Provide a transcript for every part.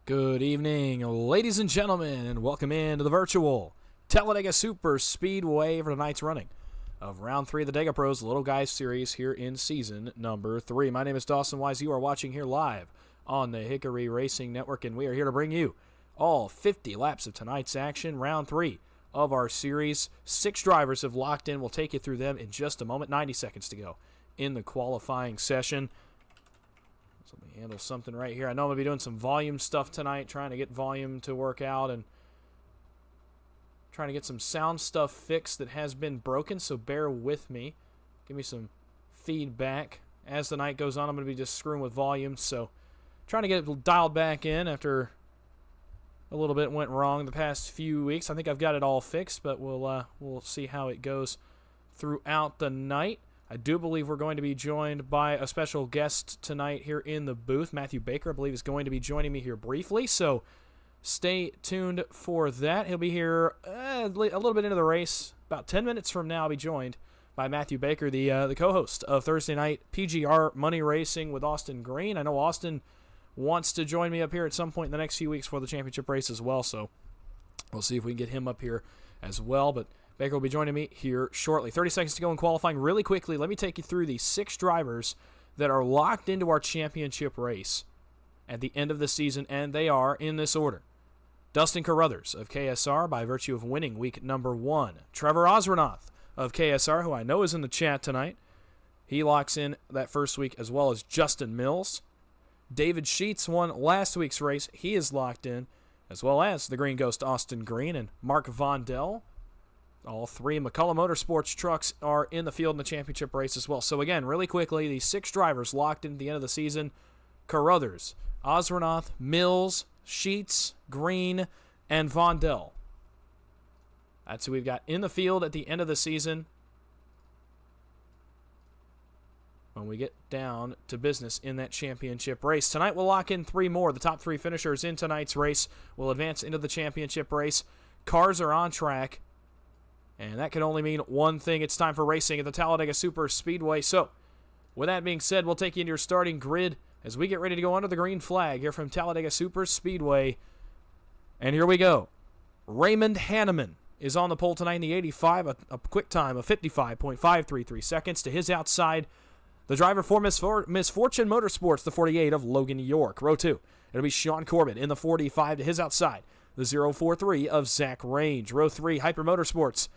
Good evening, ladies and gentlemen, and welcome into the virtual Talladega Super Speedway for tonight's running of Round 3 of the Dega Pros Little Guys Series here in Season number 3. My name is Dawson Wise. You are watching here live on the Hickory Racing Network, and we are here to bring you all 50 laps of tonight's action, Round 3 of our series. 6 drivers have locked in. We'll take you through them in just a moment. 90 seconds to go in the qualifying session. So let me handle something right here. I know I'm going to be doing some volume stuff tonight, trying to get volume to work out and trying to get some sound stuff fixed that has been broken, so bear with me. Give me some feedback. As the night goes on, I'm going to be just screwing with volume, so trying to get it dialed back in after a little bit went wrong the past few weeks. I think I've got it all fixed, but we'll see how it goes throughout the night. I do believe we're going to be joined by a special guest tonight here in the booth. Matthew Baker, I believe, is going to be joining me here briefly, so stay tuned for that. He'll be here a little bit into the race. About 10 minutes from now, I'll be joined by Matthew Baker, the co-host of Thursday Night PGR Money Racing with Austin Green. I know Austin wants to join me up here at some point in the next few weeks for the championship race as well, so we'll see if we can get him up here as well, but Baker will be joining me here shortly. 30 seconds to go in qualifying. Really quickly, let me take you through the 6 drivers that are locked into our championship race at the end of the season, and they are in this order. Dustin Carruthers of KSR by virtue of winning week number 1. Trevor Osranoth of KSR, who I know is in the chat tonight. He locks in that first week, as well as Justin Mills. David Sheets won last week's race. He is locked in, as well as the Green Ghost Austin Green and Mark Vondel. All 3 McCullough Motorsports trucks are in the field in the championship race as well. So again, really quickly, these 6 drivers locked in at the end of the season. Carruthers, Osranoth, Mills, Sheets, Green, and Vondel. That's who we've got in the field at the end of the season when we get down to business in that championship race. Tonight we'll lock in 3 more. The top 3 finishers in tonight's race will advance into the championship race. Cars are on track, and that can only mean one thing. It's time for racing at the Talladega Super Speedway. So, with that being said, we'll take you into your starting grid as we get ready to go under the green flag here from Talladega Super Speedway. And here we go. Raymond Hanneman is on the pole tonight in the 85, a quick time of 55.533 seconds. To his outside, the driver for Misfortune Motorsports, the 48 of Logan York. Row 2, it'll be Sean Corbett in the 45. To his outside, the 043 of Zach Range. Row 3, Hyper Motorsports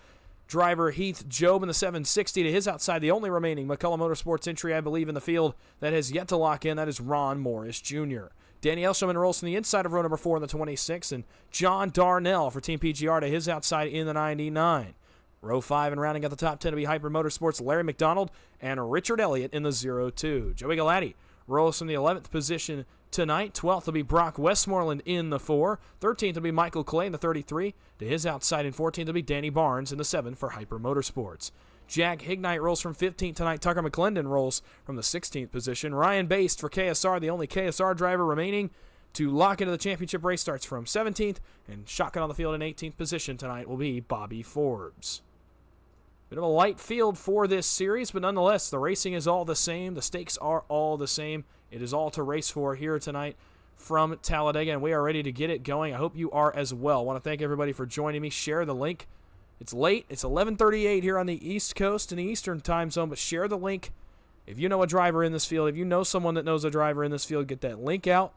driver Heath Job in the 760. To his outside, the only remaining McCullough Motorsports entry, I believe, in the field that has yet to lock in, that is Ron Morris Jr. Danny Elshoman rolls from the inside of row number 4 in the 26, and John Darnell for Team PGR to his outside in the 99. Row 5 and rounding out the top 10 to be Hyper Motorsports, Larry McDonald and Richard Elliott in the 02. Joey Galati rolls from the 11th position tonight. 12th will be Brock Westmoreland in the 4. 13th will be Michael Clay in the 33. To his outside in 14th will be Danny Barnes in the 7 for Hyper Motorsports. Jack Hignite rolls from 15th tonight. Tucker McClendon rolls from the 16th position. Ryan Baste for KSR, the only KSR driver remaining to lock into the championship race, starts from 17th. And shotgun on the field in 18th position tonight will be Bobby Forbes. Bit of a light field for this series, but nonetheless, the racing is all the same. The stakes are all the same. It is all to race for here tonight from Talladega, and we are ready to get it going. I hope you are as well. I want to thank everybody for joining me. Share the link. It's late. It's 11:38 here on the East Coast in the Eastern time zone, but share the link. If you know a driver in this field, if you know someone that knows a driver in this field, get that link out.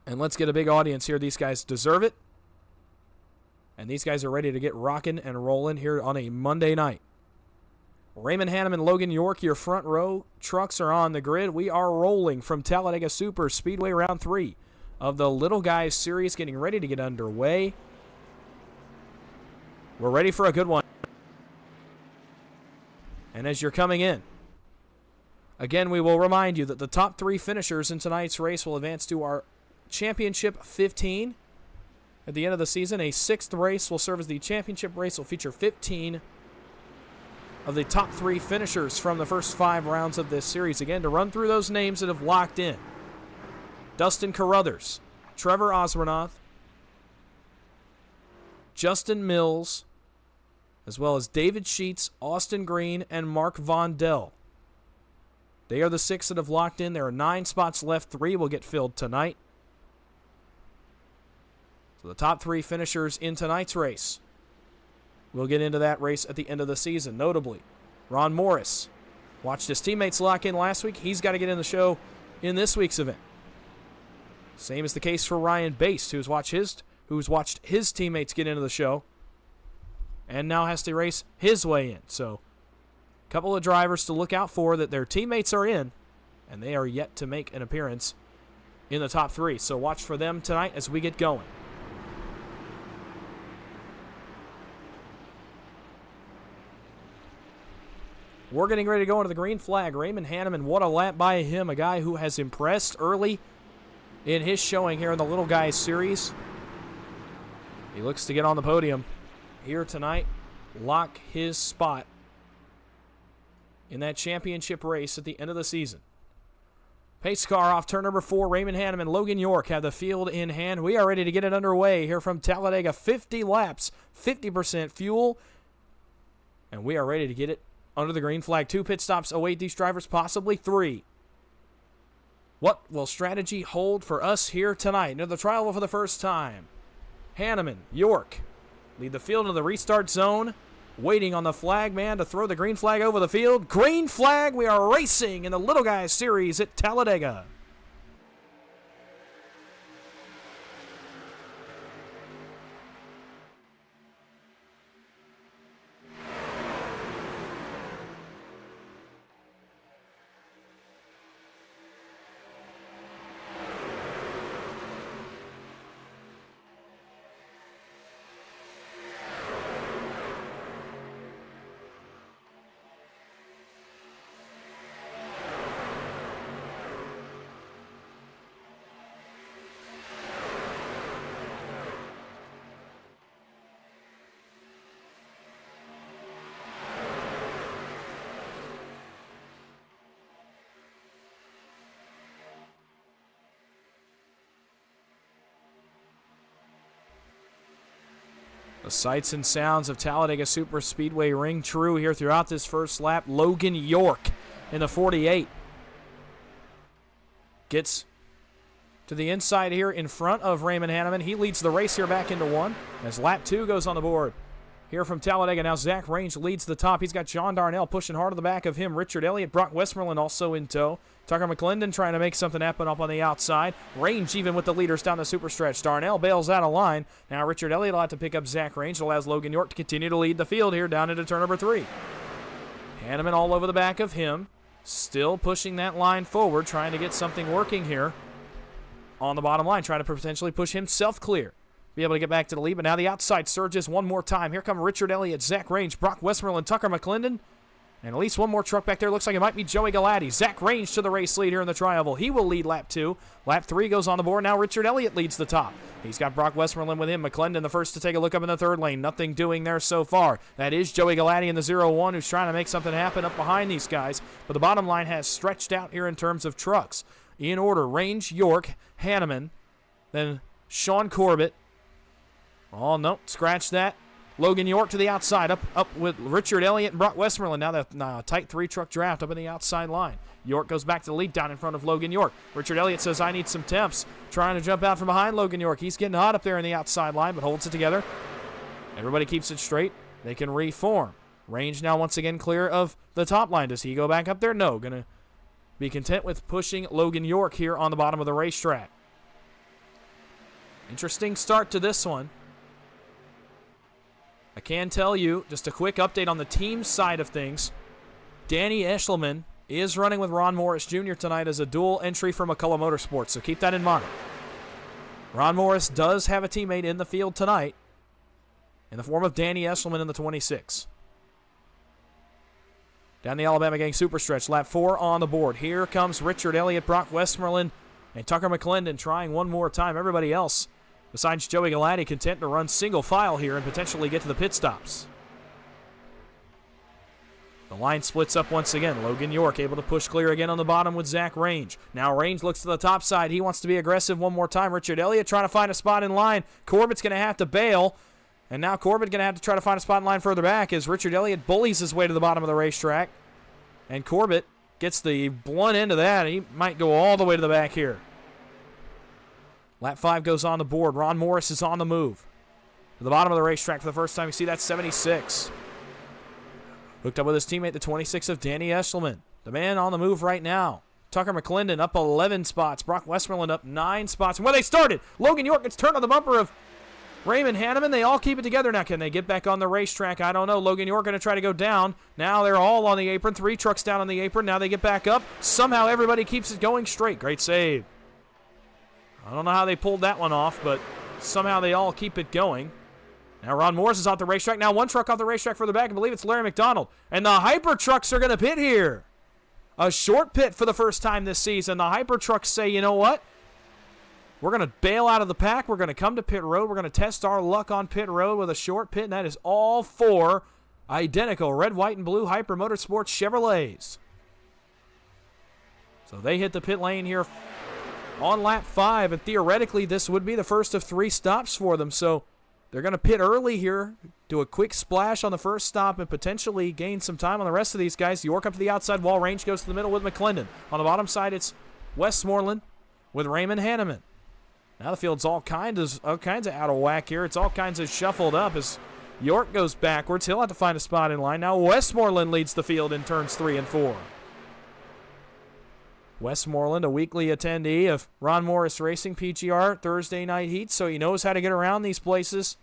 And let's get a big audience here. These guys deserve it. And these guys are ready to get rocking and rolling here on a Monday night. Raymond Hanneman, Logan York, your front row trucks are on the grid. We are rolling from Talladega Super Speedway Round 3 of the Little Guys Series, getting ready to get underway. We're ready for a good one. And as you're coming in, again, we will remind you that the top 3 finishers in tonight's race will advance to our Championship 15. At the end of the season, a 6th race will serve as the championship race. Will feature 15 of the top 3 finishers from the first 5 rounds of this series. Again, to run through those names that have locked in: Dustin Carruthers, Trevor Osranoth, Justin Mills, as well as David Sheets, Austin Green, and Mark Vondel. They are the 6 that have locked in. There are 9 spots left. 3 will get filled tonight. So the top 3 finishers in tonight's race. We'll get into that race at the end of the season. Notably, Ron Morris watched his teammates lock in last week. He's got to get in the show in this week's event. Same is the case for Ryan Baste, who's watched his teammates get into the show and now has to race his way in. So a couple of drivers to look out for that their teammates are in, and they are yet to make an appearance in the top 3. So watch for them tonight as we get going. We're getting ready to go into the green flag. Raymond Hanneman, what a lap by him, a guy who has impressed early in his showing here in the Little Guys Series. He looks to get on the podium here tonight, lock his spot in that championship race at the end of the season. Pace car off turn number 4. Raymond Hanneman, Logan York have the field in hand. We are ready to get it underway here from Talladega. 50 laps, 50% fuel, and we are ready to get it under the green flag. 2 pit stops await these drivers, possibly 3. What will strategy hold for us here tonight? Into the trial for the first time. Hanneman, York lead the field into the restart zone. Waiting on the flag man to throw the green flag over the field. Green flag, we are racing in the Little Guys Series at Talladega. The sights and sounds of Talladega Superspeedway ring true here throughout this first lap. Logan York in the 48 gets to the inside here in front of Raymond Hanneman. He leads the race here back into 1 as lap 2 goes on the board. Here from Talladega, now Zach Range leads the top. He's got John Darnell pushing hard on the back of him. Richard Elliott, Brock Westmoreland also in tow. Tucker McClendon trying to make something happen up on the outside. Range even with the leaders down the super stretch. Darnell bails out of line. Now Richard Elliott will have to pick up Zach Range. It allows Logan York to continue to lead the field here down into turn number 3. Hanneman all over the back of him. Still pushing that line forward, trying to get something working here on the bottom line. Trying to potentially push himself clear. Be able to get back to the lead, but now the outside surges one more time. Here come Richard Elliott, Zach Range, Brock Westmoreland, Tucker McClendon. And at least one more truck back there. Looks like it might be Joey Galati. Zach Range to the race lead here in the tri-oval. He will lead lap 2. Lap 3 goes on the board. Now Richard Elliott leads the top. He's got Brock Westmoreland with him. McClendon the first to take a look up in the third lane. Nothing doing there so far. That is Joey Galati in the 0-1 who's trying to make something happen up behind these guys. But the bottom line has stretched out here in terms of trucks. In order, Range, York, Hanneman, then Sean Corbett. Oh, no, scratch that. Logan York to the outside, up with Richard Elliott and Brock Westmoreland. Now the tight 3-truck draft up in the outside line. York goes back to the lead down in front of Logan York. Richard Elliott says, I need some temps. Trying to jump out from behind Logan York. He's getting hot up there in the outside line, but holds it together. Everybody keeps it straight. They can reform. Range now once again clear of the top line. Does he go back up there? No. Going to be content with pushing Logan York here on the bottom of the racetrack. Interesting start to this one. I can tell you, just a quick update on the team side of things. Danny Eshelman is running with Ron Morris Jr. tonight as a dual entry for McCullough Motorsports, so keep that in mind. Ron Morris does have a teammate in the field tonight in the form of Danny Eshelman in the 26. Down the Alabama Gang Superstretch, lap 4 on the board. Here comes Richard Elliott, Brock Westmoreland, and Tucker McClendon trying one more time. Everybody else, besides Joey Galati, content to run single file here and potentially get to the pit stops. The line splits up once again. Logan York able to push clear again on the bottom with Zach Range. Now Range looks to the top side. He wants to be aggressive one more time. Richard Elliott trying to find a spot in line. Corbett's going to have to bail. And now Corbett going to have to try to find a spot in line further back as Richard Elliott bullies his way to the bottom of the racetrack. And Corbett gets the blunt end of that. He might go all the way to the back here. Lap 5 goes on the board. Ron Morris is on the move. To the bottom of the racetrack for the first time. You see that 76. Hooked up with his teammate, the 26 of Danny Eshelman. The man on the move right now. Tucker McClendon up 11 spots. Brock Westmoreland up 9 spots. And where they started, Logan York gets turned on the bumper of Raymond Hanneman. They all keep it together now. Can they get back on the racetrack? I don't know. Logan York going to try to go down. Now they're all on the apron. 3 trucks down on the apron. Now they get back up. Somehow everybody keeps it going straight. Great save. I don't know how they pulled that one off, but somehow they all keep it going. Now Ron Morris is off the racetrack. Now 1 truck off the racetrack further back. I believe it's Larry McDonald. And the Hyper trucks are going to pit here. A short pit for the first time this season. The Hyper trucks say, you know what? We're going to bail out of the pack. We're going to come to pit road. We're going to test our luck on pit road with a short pit. And that is all 4 identical red, white, and blue Hyper Motorsports Chevrolets. So they hit the pit lane here on lap 5. And theoretically, this would be the first of 3 stops for them. So they're going to pit early here, do a quick splash on the first stop, and potentially gain some time on the rest of these guys. York up to the outside wall. Range goes to the middle with McClendon. On the bottom side, it's Westmoreland with Raymond Hanneman. Now the field's all kinds of out of whack here. It's all kinds of shuffled up as York goes backwards. He'll have to find a spot in line. Now Westmoreland leads the field in turns 3 and 4. Westmoreland, a weekly attendee of Ron Morris Racing PGR Thursday night heat, so he knows how to get around these places.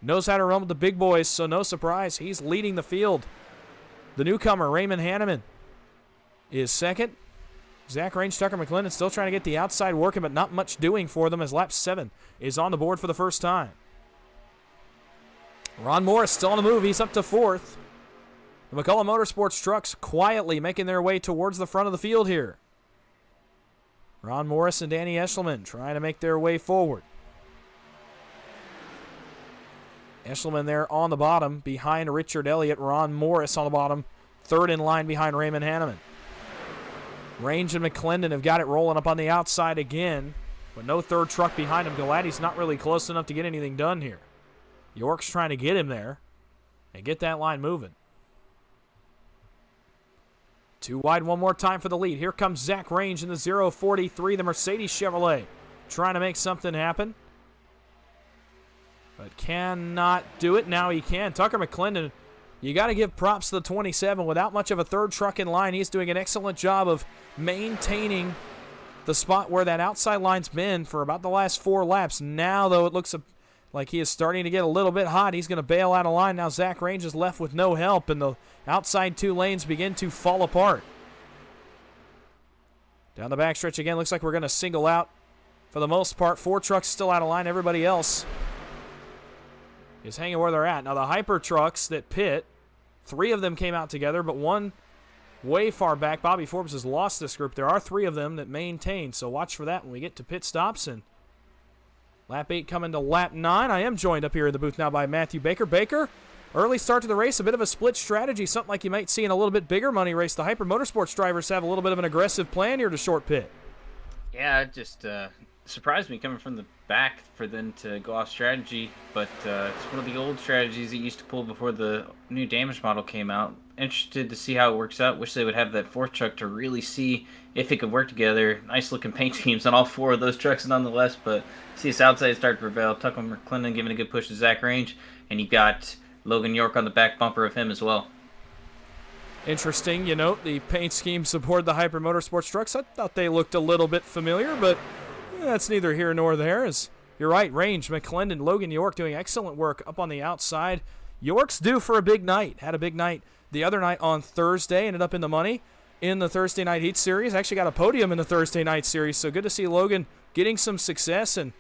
Knows how to run with the big boys, so no surprise. He's leading the field. The newcomer, Raymond Hanneman, is second. Zach Range, Tucker McClendon still trying to get the outside working, but not much doing for them as lap 7 is on the board for the first time. Ron Morris still on the move. He's up to 4th. The McCullough Motorsports trucks quietly making their way towards the front of the field here. Ron Morris and Danny Eshelman trying to make their way forward. Eshelman there on the bottom behind Richard Elliott. Ron Morris on the bottom, 3rd in line behind Raymond Hanneman. Range and McClendon have got it rolling up on the outside again, but no 3rd truck behind him. Galati's not really close enough to get anything done here. York's trying to get him there and get that line moving. 2 wide one more time for the lead. Here comes Zach Range in the 043, the Mercedes Chevrolet, trying to make something happen, but cannot do it. Now he can. Tucker McClendon, you got to give props to the 27. Without much of a 3rd truck in line, he's doing an excellent job of maintaining the spot where that outside line's been for about the last 4 laps. Now, though, it looks like he is starting to get a little bit hot. He's going to bail out of line. Now Zach Range is left with no help, and the outside 2 lanes begin to fall apart. Down the backstretch again, looks like we're going to single out for the most part. 4 trucks still out of line. Everybody else is hanging where they're at. Now the Hyper trucks that pit, 3 of them came out together, but 1 way far back. Bobby Forbes has lost this group. There are 3 of them that maintain, so watch for that when we get to pit stops. And lap 8 coming to lap 9. I am joined up here in the booth now by Matthew Baker. Baker, early start to the race, a bit of a split strategy, something like you might see in a little bit bigger money race. The Hyper Motorsports drivers have a little bit of an aggressive plan here to short pit. Yeah, it just surprised me coming from the back for them to go off strategy, but it's one of the old strategies that used to pull before the new damage model came out. Interested to see how it works out. Wish they would have that 4th truck to really see if it could work together. Nice looking paint schemes on all 4 of those trucks nonetheless, but see this outside start to prevail. Tucker McClendon giving a good push to Zach Range, and you got Logan York on the back bumper of him as well. Interesting, you know, the paint schemes aboard the Hyper Motorsports trucks. I thought they looked a little bit familiar, but that's neither here nor there. As you're right, Range, McClendon, Logan York doing excellent work up on the outside. York's due for a big night. Had a big night the other night on Thursday. Ended up in the money in the Thursday Night Heat Series. Actually got a podium in the Thursday Night Series, so good to see Logan getting some success, and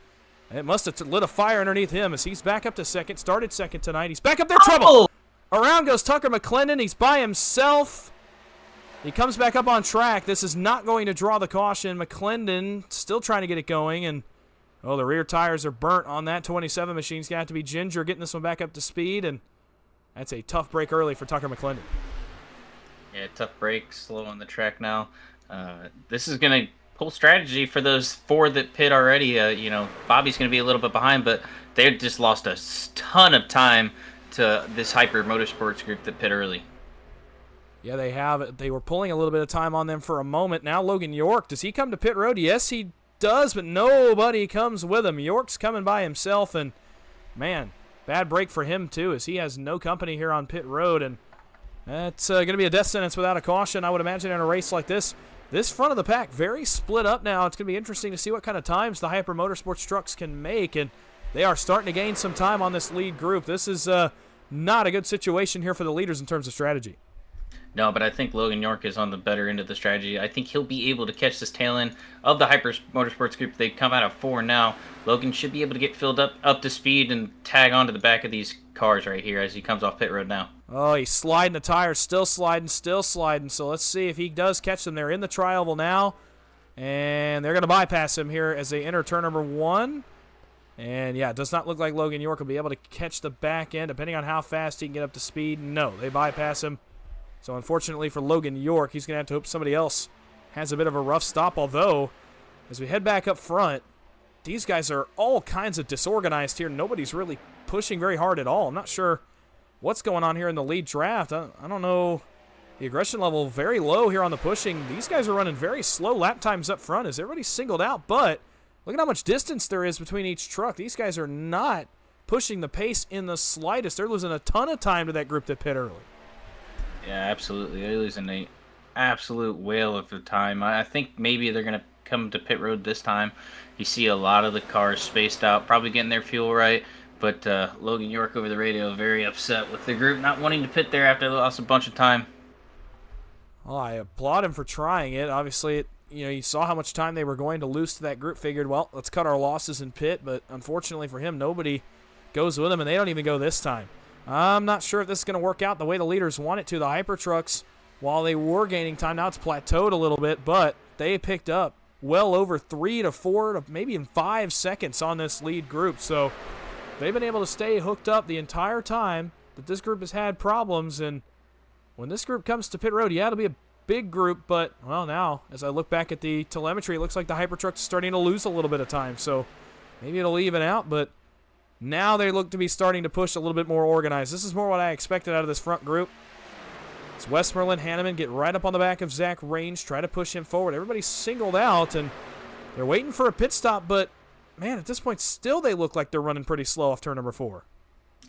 it must have lit a fire underneath him as he's back up to second. Started second tonight. He's back up there. Trouble! Around goes Tucker McClendon. He's by himself. He comes back up on track. This is not going to draw the caution. McClendon still trying to get it going, and the rear tires are burnt on that 27 machine. He's going to have to be ginger getting this one back up to speed, and that's a tough break early for Tucker McClendon. Yeah, tough break, slow on the track now. This is going to pull strategy for those 4 that pit already. Bobby's going to be a little bit behind, but they just lost a ton of time to this Hyper Motorsports group that pit early. Yeah, they have. They were pulling a little bit of time on them for a moment. Now Logan York, does he come to pit road? Yes, he does, but nobody comes with him. York's coming by himself, and, man, bad break for him, too, as he has no company here on pit road, and that's going to be a death sentence without a caution, I would imagine, in a race like this. This front of the pack very split up now. It's going to be interesting to see what kind of times the Hyper Motorsports trucks can make, and they are starting to gain some time on this lead group. This is not a good situation here for the leaders in terms of strategy. No, but I think Logan York is on the better end of the strategy. I think he'll be able to catch this tail end of the Hyper Motorsports group. They come out of 4 now. Logan should be able to get filled up to speed and tag onto the back of these cars right here as he comes off pit road now. Oh, he's sliding the tires, still sliding. So let's see if he does catch them. They're in the tri-oval now, and they're going to bypass him here as they enter turn number 1. And, yeah, it does not look like Logan York will be able to catch the back end, depending on how fast he can get up to speed. No, they bypass him. So, unfortunately for Logan York, he's going to have to hope somebody else has a bit of a rough stop. Although, as we head back up front, these guys are all kinds of disorganized here. Nobody's really pushing very hard at all. I'm not sure what's going on here in the lead draft. I don't know. The aggression level very low here on the pushing. These guys are running very slow lap times up front as everybody's singled out. But look at how much distance there is between each truck. These guys are not pushing the pace in the slightest. They're losing a ton of time to that group that pit early. Yeah, absolutely. They're losing an absolute whale of their time. I think maybe they're going to come to pit road this time. You see a lot of the cars spaced out, probably getting their fuel right. But Logan York over the radio very upset with the group not wanting to pit there after they lost a bunch of time. Well, I applaud him for trying it. Obviously, you saw how much time they were going to lose to that group. Figured, well, let's cut our losses in pit. But unfortunately for him, nobody goes with him, and they don't even go this time. I'm not sure if this is going to work out the way the leaders want it to. The Hyper Trucks, while they were gaining time, now it's plateaued a little bit, but they picked up well over 3 to 4 to maybe even 5 seconds on this lead group. So they've been able to stay hooked up the entire time that this group has had problems. And when this group comes to pit road, yeah, it'll be a big group, but, well, now, as I look back at the telemetry, it looks like the Hyper Trucks are starting to lose a little bit of time. So maybe it'll even out, but now they look to be starting to push a little bit more organized. This is more what I expected out of this front group. It's Westmoreland, Hanneman get right up on the back of Zach Range, try to push him forward. Everybody's singled out, and they're waiting for a pit stop, but, man, at this point, still they look like they're running pretty slow off turn number 4.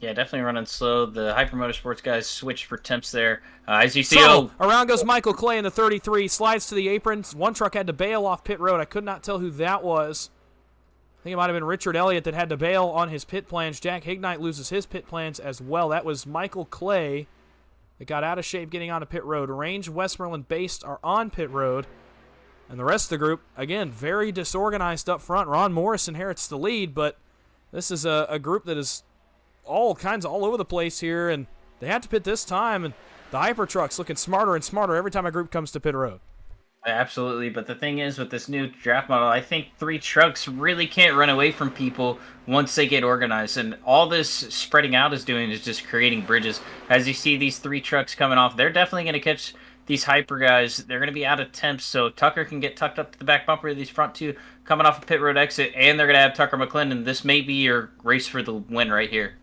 Yeah, definitely running slow. The Hyper Motorsports guys switched for temps there. As you see, around goes Michael Clay in the 33, slides to the apron. One truck had to bail off pit road. I could not tell who that was. I think it might have been Richard Elliott that had to bail on his pit plans. Jack Hignite loses his pit plans as well. That was Michael Clay that got out of shape getting onto pit road. Range, Westmoreland based are on pit road. And the rest of the group, again, very disorganized up front. Ron Morris inherits the lead, but this is a group that is all over the place here, and they had to pit this time, and the Hyper Trucks looking smarter and smarter every time a group comes to pit road. Absolutely, but the thing is with this new draft model, I think 3 trucks really can't run away from people once they get organized, and all this spreading out is doing is just creating bridges. As you see these 3 trucks coming off, they're definitely going to catch these Hyper guys. They're going to be out of temps, so Tucker can get tucked up to the back bumper of these front 2 coming off a pit road exit, and they're going to have Tucker McClendon. This may be your race for the win right here.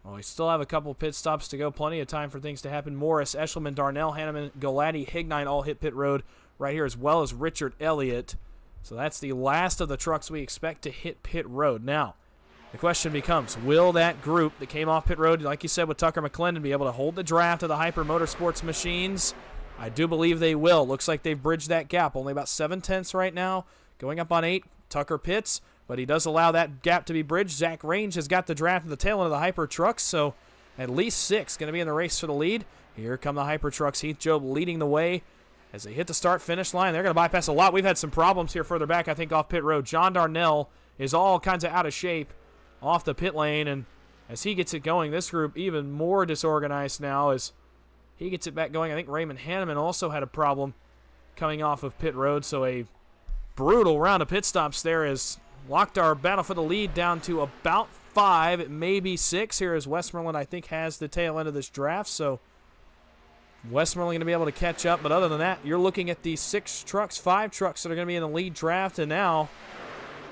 Well, we still have a couple pit stops to go. Plenty of time for things to happen. Morris, Eshelman, Darnell, Hanneman, Galati, Hignine all hit pit road right here, as well as Richard Elliott. So that's the last of the trucks we expect to hit pit road. Now, the question becomes, will that group that came off pit road, like you said with Tucker McClendon, be able to hold the draft of the Hyper Motorsports machines? I do believe they will. Looks like they've bridged that gap. Only about 7/10 right now. Going up on 8. Tucker pits, but he does allow that gap to be bridged. Zach Range has got the draft of the tail end of the Hyper Trucks, so at least 6 going to be in the race for the lead. Here come the Hyper Trucks. Heath Job leading the way as they hit the start-finish line. They're going to bypass a lot. We've had some problems here further back, I think, off pit road. John Darnell is all kinds of out of shape off the pit lane, and as he gets it going, this group even more disorganized now as he gets it back going. I think Raymond Hanneman also had a problem coming off of pit road, so a brutal round of pit stops there has locked our battle for the lead down to about 5. It may be 6 here as Westmoreland, I think, has the tail end of this draft, so Westmoreland going to be able to catch up. But other than that, you're looking at these 5 trucks that are going to be in the lead draft, and now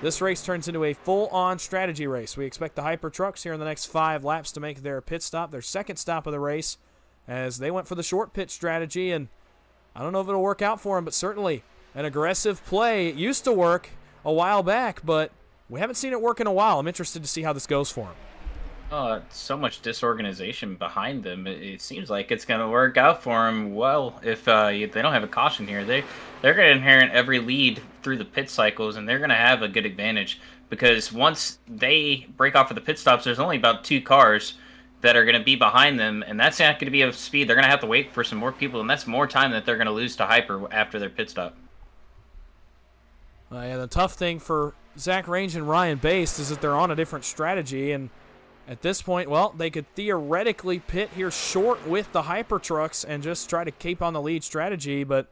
this race turns into a full-on strategy race. We expect the Hyper Trucks here in the next 5 laps to make their pit stop, their second stop of the race, as they went for the short pit strategy, and I don't know if it'll work out for them, but certainly an aggressive play. It used to work a while back, but we haven't seen it work in a while. I'm interested to see how this goes for him. So much disorganization behind them. It seems like it's going to work out for them well if they don't have a caution here. They're going to inherit every lead through the pit cycles, and they're going to have a good advantage because once they break off of the pit stops, there's only about 2 cars that are going to be behind them, and that's not going to be of speed. They're going to have to wait for some more people, and that's more time that they're going to lose to Hyper after their pit stop. Yeah, the tough thing for Zach Range and Ryan Baste is that they're on a different strategy, and at this point, well, they could theoretically pit here short with the Hyper trucks and just try to keep on the lead strategy, but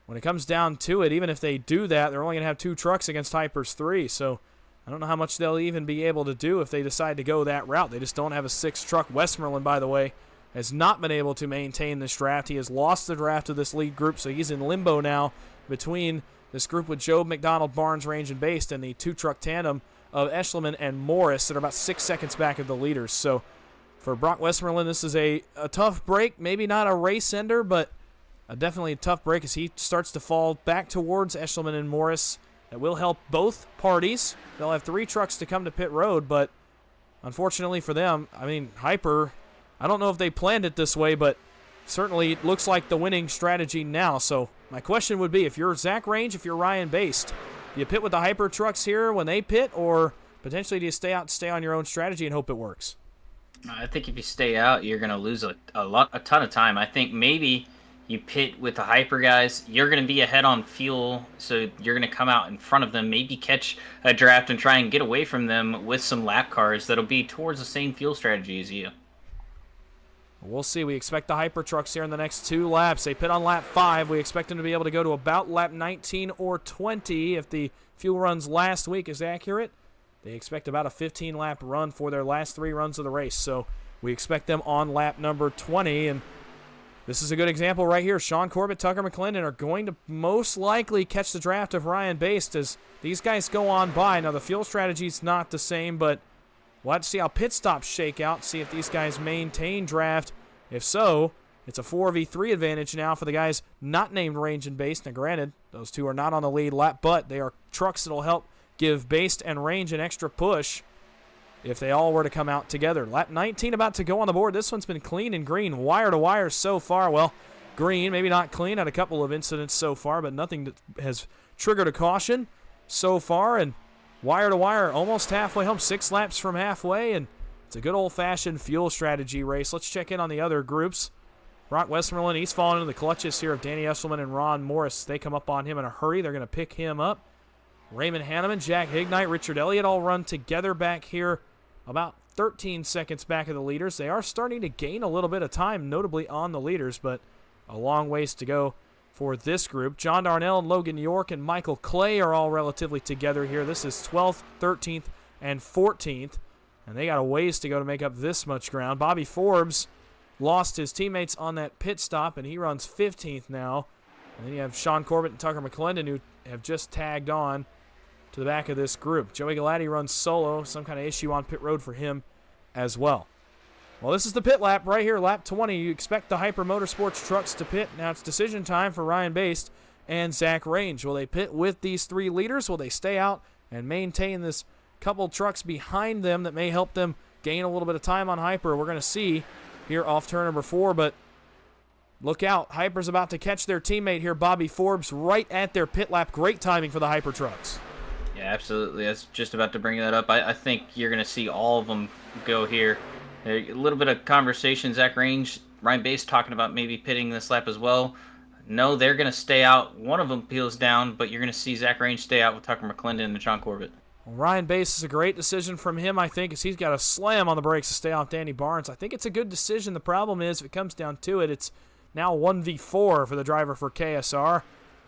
when it comes down to it, even if they do that, they're only going to have 2 trucks against Hyper's 3, so I don't know how much they'll even be able to do if they decide to go that route. They just don't have a 6th truck. Westmoreland, by the way, has not been able to maintain this draft. He has lost the draft of this lead group, so he's in limbo now between this group with Jobe, McDonald, Barnes, Range, and Baste, and the 2-truck tandem of Eschliman and Morris that are about 6 seconds back of the leaders. So for Brock Westmoreland, this is a tough break. Maybe not a race ender, but definitely a tough break as he starts to fall back towards Eschliman and Morris. That will help both parties. They'll have 3 trucks to come to pit road, but unfortunately for them, I mean, Hyper, I don't know if they planned it this way, but certainly it looks like the winning strategy now. So my question would be, if you're Zach Range, if you're Ryan Baste, do you pit with the Hyper trucks here when they pit, or potentially do you stay on your own strategy and hope it works? I think if you stay out, you're going to lose a ton of time. I think maybe you pit with the Hyper guys. You're going to be ahead on fuel, so you're going to come out in front of them, maybe catch a draft and try and get away from them with some lap cars that'll be towards the same fuel strategy as you. We'll see. We expect the Hyper trucks here in the next 2 laps. They pit on lap 5. We expect them to be able to go to about lap 19 or 20 if the fuel runs last week is accurate. They expect about a 15-lap run for their last 3 runs of the race. So we expect them on lap number 20. And this is a good example right here. Sean Corbett, Tucker McClendon are going to most likely catch the draft of Ryan Baste as these guys go on by. Now, the fuel strategy is not the same, but we'll have to see how pit stops shake out, see if these guys maintain draft. If so, it's a 4v3 advantage now for the guys not named Range and Baste. Now, granted, those 2 are not on the lead lap, but they are trucks that will help give Baste and Range an extra push if they all were to come out together. Lap 19 about to go on the board. This one's been clean and green, wire to wire so far. Well, green, maybe not clean, had a couple of incidents so far, but nothing that has triggered a caution so far. And wire to wire, almost halfway home, 6 laps from halfway, and it's a good old-fashioned fuel strategy race. Let's check in on the other groups. Brock Westmoreland, he's fallen into the clutches here of Danny Esselman and Ron Morris. They come up on him in a hurry. They're going to pick him up. Raymond Hanneman, Jack Hignite, Richard Elliott all run together back here, about 13 seconds back of the leaders. They are starting to gain a little bit of time, notably on the leaders, but a long ways to go for this group. John Darnell and Logan York and Michael Clay are all relatively together here. This is 12th, 13th, and 14th, and they got a ways to go to make up this much ground. Bobby Forbes lost his teammates on that pit stop, and he runs 15th now. And then you have Sean Corbett and Tucker McClendon, who have just tagged on to the back of this group. Joey Galati runs solo, some kind of issue on pit road for him as well. Well, this is the pit lap right here, lap 20. You expect the Hyper Motorsports trucks to pit. Now it's decision time for Ryan Baste and Zach Range. Will they pit with these 3 leaders? Will they stay out and maintain this couple trucks behind them that may help them gain a little bit of time on Hyper? We're going to see here off turn number 4, but look out. Hyper's about to catch their teammate here, Bobby Forbes, right at their pit lap. Great timing for the Hyper trucks. Yeah, absolutely. That's just about to bring that up. I think you're going to see all of them go here. A little bit of conversation. Zach Range, Ryan Baste talking about maybe pitting this lap as well. No, they're going to stay out. One of them peels down, but you're going to see Zach Range stay out with Tucker McClendon and Sean Corbett. Well, Ryan Baste is a great decision from him, I think, as he's got a slam on the brakes to stay off Danny Barnes. I think it's a good decision. The problem is, if it comes down to it, it's now 1v4 for the driver for KSR,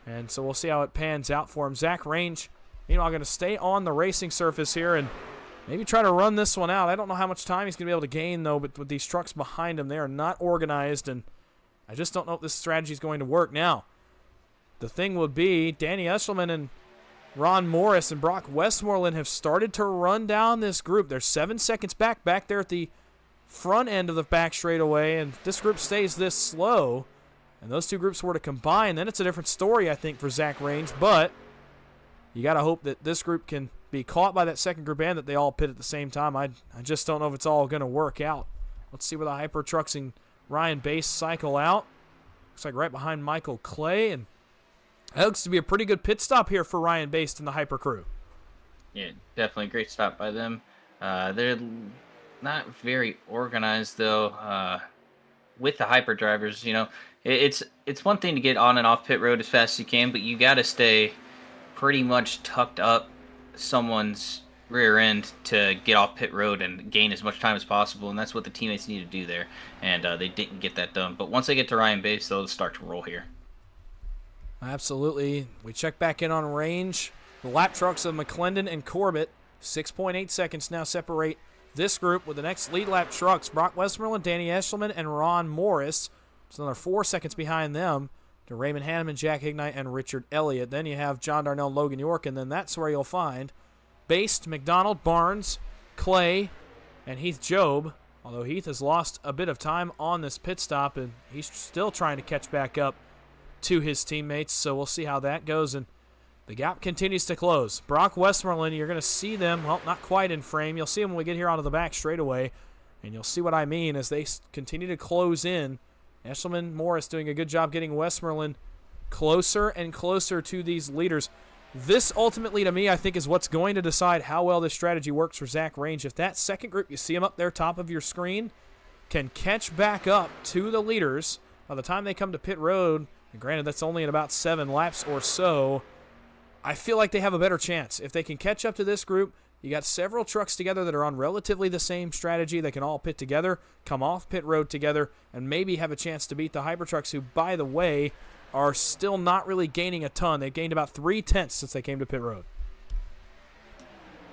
and so we'll see how it pans out for him. Zach Range, meanwhile, going to stay on the racing surface here and maybe try to run this one out. I don't know how much time he's going to be able to gain, though, but with these trucks behind him, they are not organized, and I just don't know if this strategy is going to work. Now, the thing would be Danny Esselman and Ron Morris and Brock Westmoreland have started to run down this group. They're 7 seconds back there at the front end of the back straightaway, and if this group stays this slow, and those 2 groups were to combine, then it's a different story, I think, for Zach Range, but you got to hope that this group can be caught by that second group and that they all pit at the same time. I just don't know if it's all going to work out. Let's see where the Hyper Trucks and Ryan Bass cycle out. Looks like right behind Michael Clay, and that looks to be a pretty good pit stop here for Ryan Bass and the Hyper crew. Yeah, definitely a great stop by them. They're not very organized, though, with the Hyper drivers. You know, it's one thing to get on and off pit road as fast as you can, but you got to stay pretty much tucked up someone's rear end to get off pit road and gain as much time as possible, and that's what the teammates need to do there, and they didn't get that done. But once they get to Ryan Bass, they'll start to roll here. Absolutely. We check back in on range. The lap trucks of McClendon and Corbett, 6.8 seconds now separate this group, with the next lead lap trucks, Brock Westmoreland, Danny Eshelman, and Ron Morris. It's another 4 seconds behind them to Raymond Hanneman, Jack Ignite, and Richard Elliott. Then you have John Darnell, Logan York, and then that's where you'll find Bass, McDonald, Barnes, Clay, and Heath Job, although Heath has lost a bit of time on this pit stop, and he's still trying to catch back up to his teammates, so we'll see how that goes. And the gap continues to close. Brock Westmoreland, you're going to see them, well, not quite in frame. You'll see them when we get here onto the back straightaway, and you'll see what I mean as they continue to close in. Eshelman, Morris doing a good job getting Westmoreland closer and closer to these leaders. This ultimately, to me, I think is what's going to decide how well this strategy works for Zach Range. If that second group, you see them up there top of your screen, can catch back up to the leaders by the time they come to pit road, and granted that's only in about 7 laps or so, I feel like they have a better chance. If they can catch up to this group, you got several trucks together that are on relatively the same strategy. They can all pit together, come off pit road together, and maybe have a chance to beat the Hyper trucks, who, by the way, are still not really gaining a ton. They've gained about 0.3 since they came to pit road.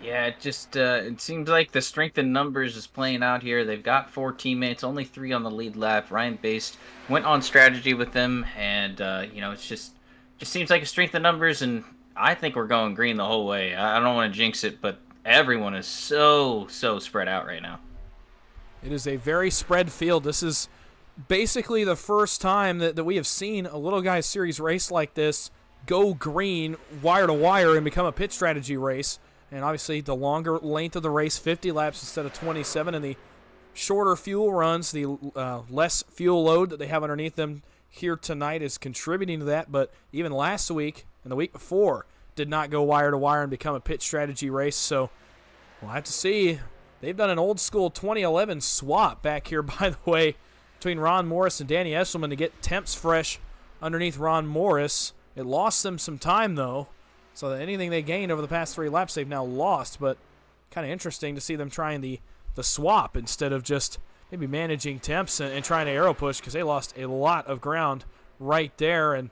Yeah, it just it seems like the strength in numbers is playing out here. They've got 4 teammates, only 3 on the lead lap. Ryan Bass went on strategy with them, and you know, it's just seems like a strength in numbers, and I think we're going green the whole way. I don't want to jinx it, but everyone is so spread out right now. It is a very spread field. This is basically the first time that we have seen a Little Guys Series race like this go green wire to wire and become a pit strategy race. And obviously the longer length of the race, 50 laps instead of 27, and the shorter fuel runs, the less fuel load that they have underneath them here tonight is contributing to that. But even last week and the week before did not go wire to wire and become a pit strategy race. So we'll have to see. They've done an old school 2011 swap back here, by the way, between Ron Morris and Danny Eshelman to get temps fresh underneath Ron Morris. It lost them some time, though, so that anything they gained over the past 3 laps they've now lost. But kind of interesting to see them trying the swap instead of just maybe managing temps and trying to aero push, because they lost a lot of ground right there. And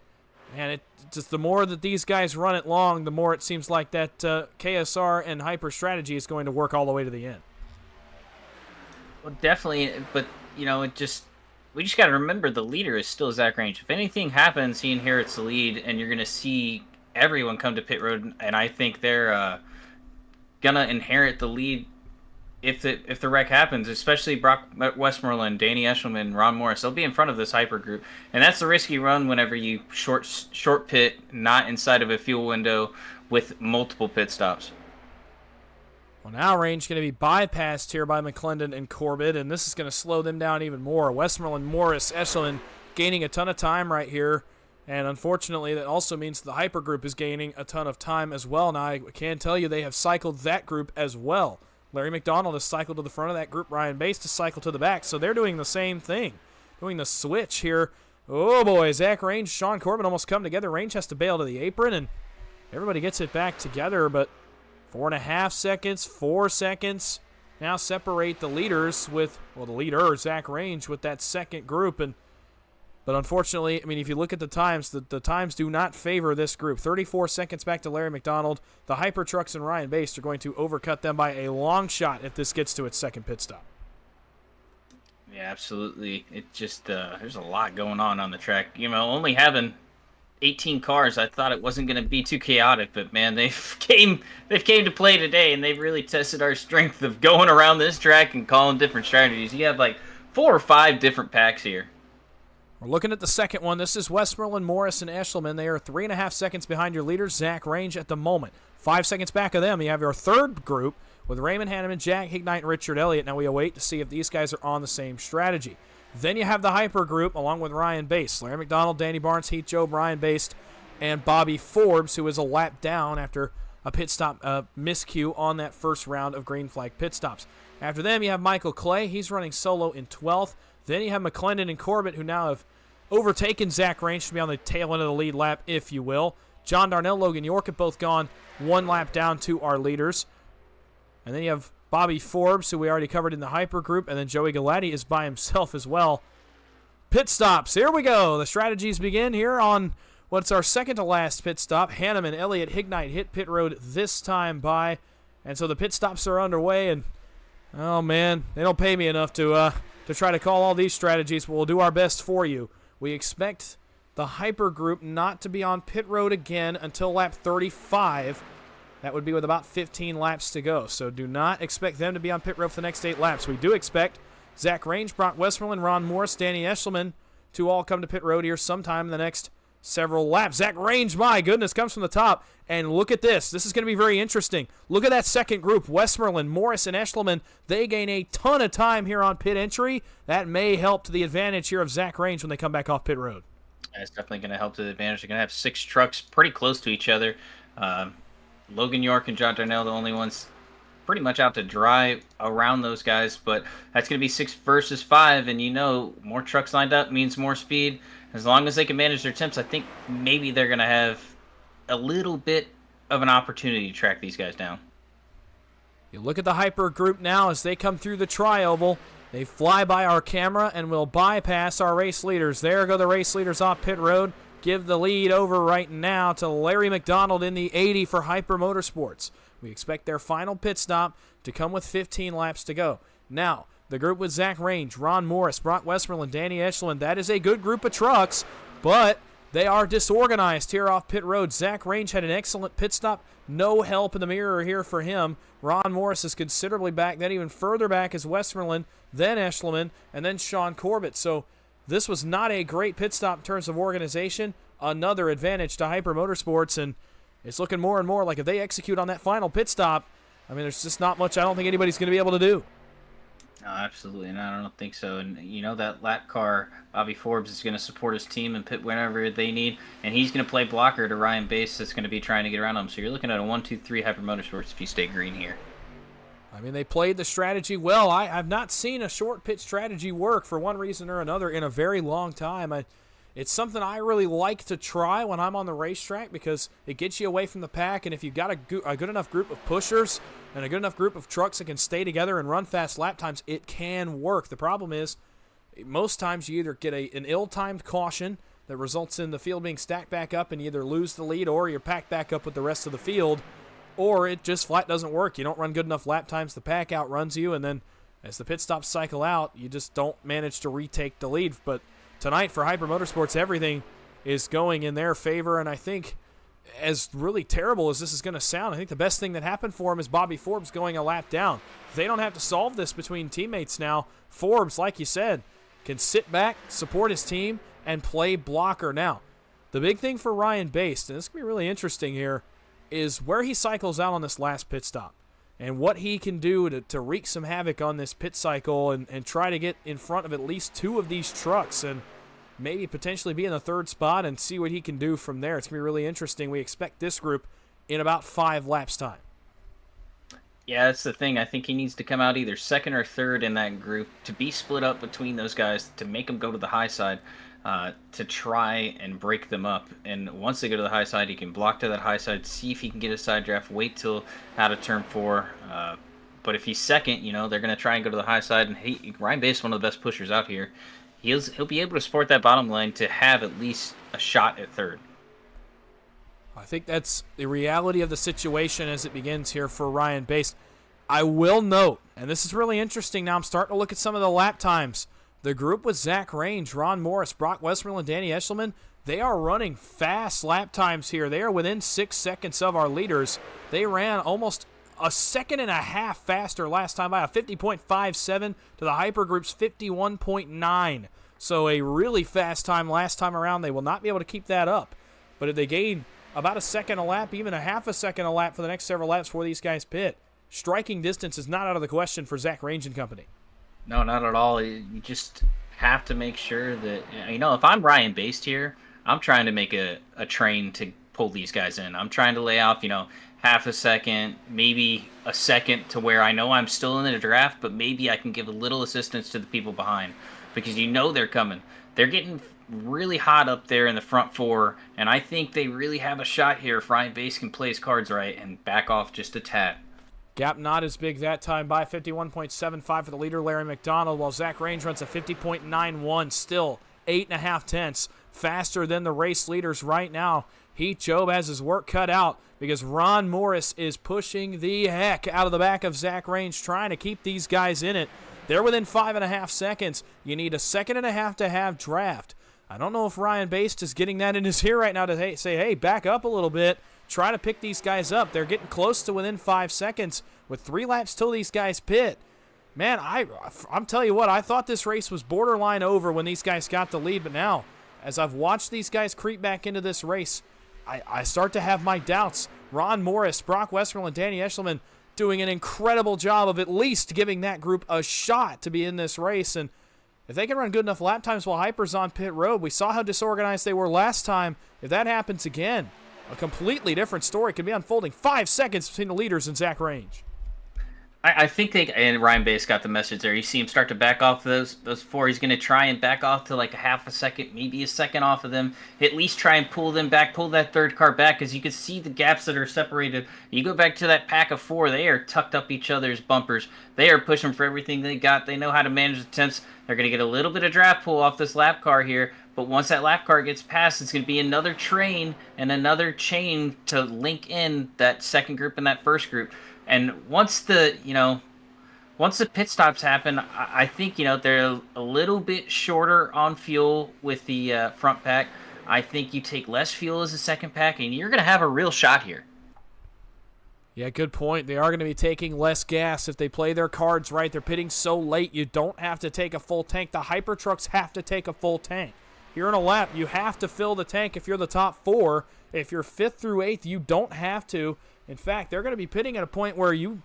man, it just the more that these guys run it long, the more it seems like that KSR and Hyper strategy is going to work all the way to the end. Well, definitely, but you know, we just got to remember the leader is still Zach Range. If anything happens, he inherits the lead, and you're going to see everyone come to pit road, and I think they're gonna inherit the lead if the wreck happens, especially Brock Westmoreland, Danny Eshelman, Ron Morris. They'll be in front of this Hyper group, and that's the risky run whenever you short pit, not inside of a fuel window with multiple pit stops. Well, now Range going to be bypassed here by McClendon and Corbett, and this is going to slow them down even more. Westmoreland, Morris, Eshelman gaining a ton of time right here, and unfortunately that also means the Hyper group is gaining a ton of time as well. Now I can tell you they have cycled that group as well. Larry McDonald has cycled to the front of that group. Ryan Bass to cycle to the back. So they're doing the same thing, doing the switch here. Oh, boy, Zach Range, Sean Corbin almost come together. Range has to bail to the apron, and everybody gets it back together. But 4.5 seconds, 4 seconds now separate the leaders with, well, the leader, Zach Range, with that second group. But unfortunately, I mean, if you look at the times, the times do not favor this group. 34 seconds back to Larry McDonald. The Hyper Trucks and Ryan Bass are going to overcut them by a long shot if this gets to its second pit stop. Yeah, absolutely. It just there's a lot going on the track. You know, only having 18 cars, I thought it wasn't going to be too chaotic, but man, they've came to play today, and they've really tested our strength of going around this track and calling different strategies. You have like 4 or 5 different packs here. We're looking at the second one. This is Westmoreland, Morris, and Eshelman. They are 3.5 seconds behind your leaders, Zach Range, at the moment. 5 seconds back of them, you have your third group with Raymond Hanneman, Jack Hignite, and Richard Elliott. Now we await to see if these guys are on the same strategy. Then you have the Hyper group along with Ryan Baste, Larry McDonald, Danny Barnes, Heath Job, Ryan Baste, and Bobby Forbes, who is a lap down after a pit stop miscue on that first round of green flag pit stops. After them, you have Michael Clay. He's running solo in 12th. Then you have McClendon and Corbett, who now have overtaken Zach Range to be on the tail end of the lead lap, if you will. John Darnell, Logan York have both gone one lap down to our leaders. And then you have Bobby Forbes, who we already covered in the Hyper group, and then Joey Galati is by himself as well. Pit stops. Here we go. The strategies begin here on what's our second to last pit stop. Hanneman, Elliott, Hignite hit pit road this time by. And so the pit stops are underway, and oh man, they don't pay me enough to try to call all these strategies, but we'll do our best for you. We expect the Hyper group not to be on pit road again until lap 35. That would be with about 15 laps to go. So do not expect them to be on pit road for the next 8 laps. We do expect Zach Range, Brock Westmoreland, Ron Morris, Danny Eshelman to all come to pit road here sometime in the next several laps. Zach Range, my goodness, comes from the top. And look at this. This is going to be very interesting. Look at that second group. Westmoreland, Morris, and Eshelman. They gain a ton of time here on pit entry. That may help to the advantage here of Zach Range when they come back off pit road. It's definitely going to help to the advantage. They're going to have 6 trucks pretty close to each other. Logan York and John Darnell, the only ones pretty much out to dry around those guys, but that's going to be 6 versus 5, and more trucks lined up means more speed. As long as they can manage their temps, I think maybe they're going to have a little bit of an opportunity to track these guys down. You look at the Hyper group now as they come through the tri-oval. They fly by our camera and will bypass our race leaders. There go the race leaders off pit road. Give the lead over right now to Larry McDonald in the 80 for Hyper Motorsports. We expect their final pit stop to come with 15 laps to go. Now, the group with Zach Range, Ron Morris, Brock Westmoreland, Danny Eshelman, that is a good group of trucks, but they are disorganized here off pit road. Zach Range had an excellent pit stop. No help in the mirror here for him. Ron Morris is considerably back. Then even further back is Westmoreland, then Eshelman, and then Sean Corbett. So this was not a great pit stop in terms of organization. Another advantage to Hyper Motorsports, and it's looking more and more like if they execute on that final pit stop, I mean, there's just not much I don't think anybody's going to be able to do. No, absolutely not. I don't think so. And that lap car, Bobby Forbes is going to support his team and pit whenever they need, and he's going to play blocker to Ryan Baste that's going to be trying to get around him. So you're looking at a 1-2-3 Hyper Motorsports if you stay green here. I mean, they played the strategy well. I've not seen a short pit strategy work for one reason or another in a very long time. It's something I really like to try when I'm on the racetrack because it gets you away from the pack, and if you've got a good enough group of pushers and a good enough group of trucks that can stay together and run fast lap times, it can work. The problem is most times you either get an ill-timed caution that results in the field being stacked back up and you either lose the lead or you're packed back up with the rest of the field, or it just flat doesn't work. You don't run good enough lap times, the pack outruns you, and then as the pit stops cycle out, you just don't manage to retake the lead. But tonight for Hyper Motorsports, everything is going in their favor, and I think as really terrible as this is going to sound, I think the best thing that happened for him is Bobby Forbes going a lap down. They don't have to solve this between teammates now. Forbes, like you said, can sit back, support his team, and play blocker. Now, the big thing for Ryan Baste, and this can be really interesting here, is where he cycles out on this last pit stop and what he can do to wreak some havoc on this pit cycle and try to get in front of at least 2 of these trucks and maybe potentially be in the 3rd spot and see what he can do from there. It's going to be really interesting. We expect this group in about 5 laps time. Yeah, that's the thing. I think he needs to come out either 2nd or 3rd in that group to be split up between those guys to make them go to the high side. To try and break them up. And once they go to the high side, he can block to that high side, see if he can get a side draft, wait till out of turn 4. But if he's 2nd, they're going to try and go to the high side. And Ryan Baste is one of the best pushers out here. He'll be able to support that bottom line to have at least a shot at 3rd. I think that's the reality of the situation as it begins here for Ryan Baste. I will note, and this is really interesting now, I'm starting to look at some of the lap times. The group with Zach Range, Ron Morris, Brock Westmoreland, and Danny Eshelman, they are running fast lap times here. They are within 6 seconds of our leaders. They ran almost a second and a half faster last time by a 50.57 to the Hyper Group's 51.9. So a really fast time last time around, they will not be able to keep that up. But if they gain about a second a lap, even a half a second a lap for the next several laps before these guys pit, striking distance is not out of the question for Zach Range and company. No, not at all. You just have to make sure that, if I'm Ryan Based here, I'm trying to make a train to pull these guys in. I'm trying to lay off, half a second, maybe a second to where I know I'm still in the draft, but maybe I can give a little assistance to the people behind because they're coming. They're getting really hot up there in the front four, and I think they really have a shot here if Ryan Bass can play his cards right and back off just a tad. Gap not as big that time by 51.75 for the leader, Larry McDonald, while Zach Range runs a 50.91, still 8.5 tenths faster than the race leaders right now. Heath Job has his work cut out because Ron Morris is pushing the heck out of the back of Zach Range, trying to keep these guys in it. They're within 5.5 seconds. You need a second and a half to have draft. I don't know if Ryan Baste is getting that in his ear right now to say, hey, back up a little bit. Try to pick these guys up. They're getting close to within 5 seconds with 3 laps till these guys pit. Man, I'm telling you what, I thought this race was borderline over when these guys got the lead, but now, as I've watched these guys creep back into this race, I start to have my doubts. Ron Morris, Brock Westmoreland, and Danny Eshelman doing an incredible job of at least giving that group a shot to be in this race, and if they can run good enough lap times while Hyper's on pit road, we saw how disorganized they were last time. If that happens again, a completely different story could be unfolding. 5 seconds between the leaders and Zach Range. I think and Ryan Bass got the message there. You see him start to back off those 4. He's going to try and back off to like a half a second, maybe a second off of them. At least try and pull them back, pull that third car back, because you can see the gaps that are separated. You go back to that pack of 4, they are tucked up each other's bumpers. They are pushing for everything they got. They know how to manage the temps. They're going to get a little bit of draft pull off this lap car here, but once that lap car gets past, it's going to be another train and another chain to link in that second group and that first group. And once the pit stops happen, I think, they're a little bit shorter on fuel with the front pack. I think you take less fuel as a second pack, and you're going to have a real shot here. Yeah, good point. They are going to be taking less gas if they play their cards right. They're pitting so late, you don't have to take a full tank. The Hyper trucks have to take a full tank. Here in a lap, you have to fill the tank if you're the top 4. If you're 5th through 8th, you don't have to. In fact, they're going to be pitting at a point where you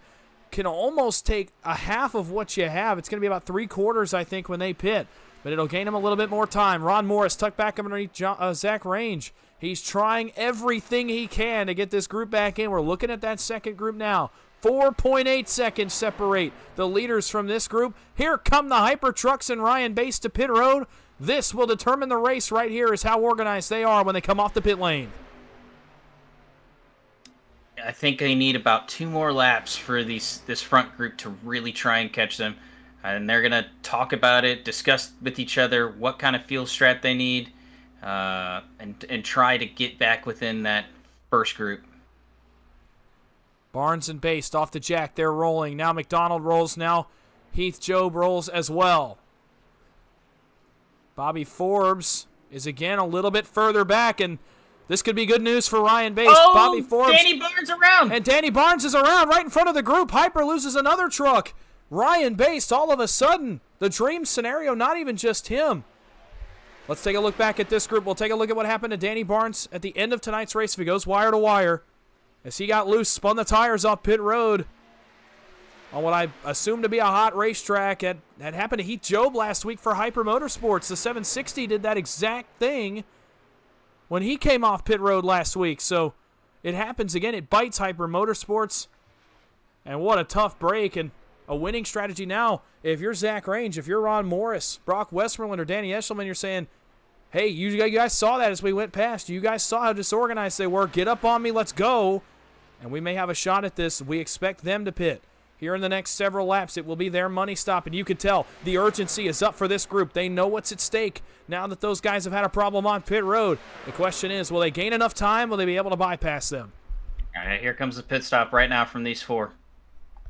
can almost take a half of what you have. It's going to be about 3/4, I think, when they pit. But it'll gain them a little bit more time. Ron Morris tucked back underneath Zach Range. He's trying everything he can to get this group back in. We're looking at that second group now. 4.8 seconds separate the leaders from this group. Here come the Hyper Trucks and Ryan Bass to pit road. This will determine the race right here, is how organized they are when they come off the pit lane. I think they need about 2 more laps for this front group to really try and catch them. And they're going to talk about it, discuss with each other what kind of fuel strat they need, and try to get back within that first group. Barnes and Baste off the jack. They're rolling. Now McDonald rolls. Now Heath Job rolls as well. Bobby Forbes is again a little bit further back, and this could be good news for Ryan Bass. Oh, Bobby Forbes. Danny Barnes around. And Danny Barnes is around right in front of the group. Hyper loses another truck. Ryan Bass, all of a sudden, the dream scenario, not even just him. Let's take a look back at this group. We'll take a look at what happened to Danny Barnes at the end of tonight's race if he goes wire to wire. As he got loose, spun the tires off pit road on what I assume to be a hot racetrack. That happened to Heath Job last week for Hyper Motorsports. The 760 did that exact thing when he came off pit road last week. So it happens again. It bites Hyper Motorsports. And what a tough break and a winning strategy now. If you're Zach Range, if you're Ron Morris, Brock Westmoreland, or Danny Eshelman, you're saying, hey, you guys saw that as we went past. You guys saw how disorganized they were. Get up on me. Let's go. And we may have a shot at this. We expect them to pit. Here in the next several laps, it will be their money stop, and you can tell the urgency is up for this group. They know what's at stake now that those guys have had a problem on pit road. The question is, will they gain enough time? Will they be able to bypass them? All right, here comes the pit stop right now from these 4.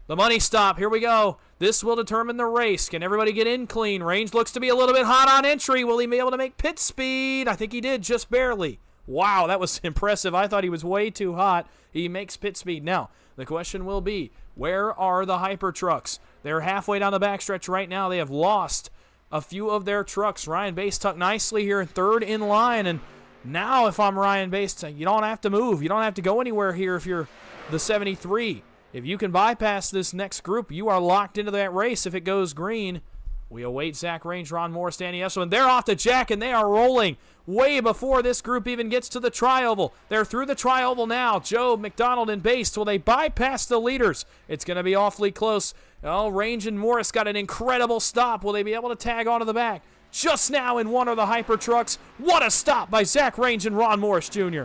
The money stop, here we go. This will determine the race. Can everybody get in clean? Range looks to be a little bit hot on entry. Will he be able to make pit speed? I think he did, just barely. Wow, that was impressive. I thought he was way too hot. He makes pit speed. Now, the question will be, where are the Hyper trucks? They're halfway down the backstretch right now. They have lost a few of their trucks. Ryan Bass tucked nicely here, third in line, and now if I'm Ryan Bass, you don't have to move. You don't have to go anywhere here if you're the 73. If you can bypass this next group, you are locked into that race if it goes green. We await Zach Range, Ron Morris, Danny Esselman. They're off to Jack, and they are rolling way before this group even gets to the tri-oval. They're through the tri-oval now. Joe, McDonald, and Bass. Will they bypass the leaders? It's going to be awfully close. Oh, Range and Morris got an incredible stop. Will they be able to tag onto the back? Just now in one of the hyper trucks. What a stop by Zach Range and Ron Morris Jr.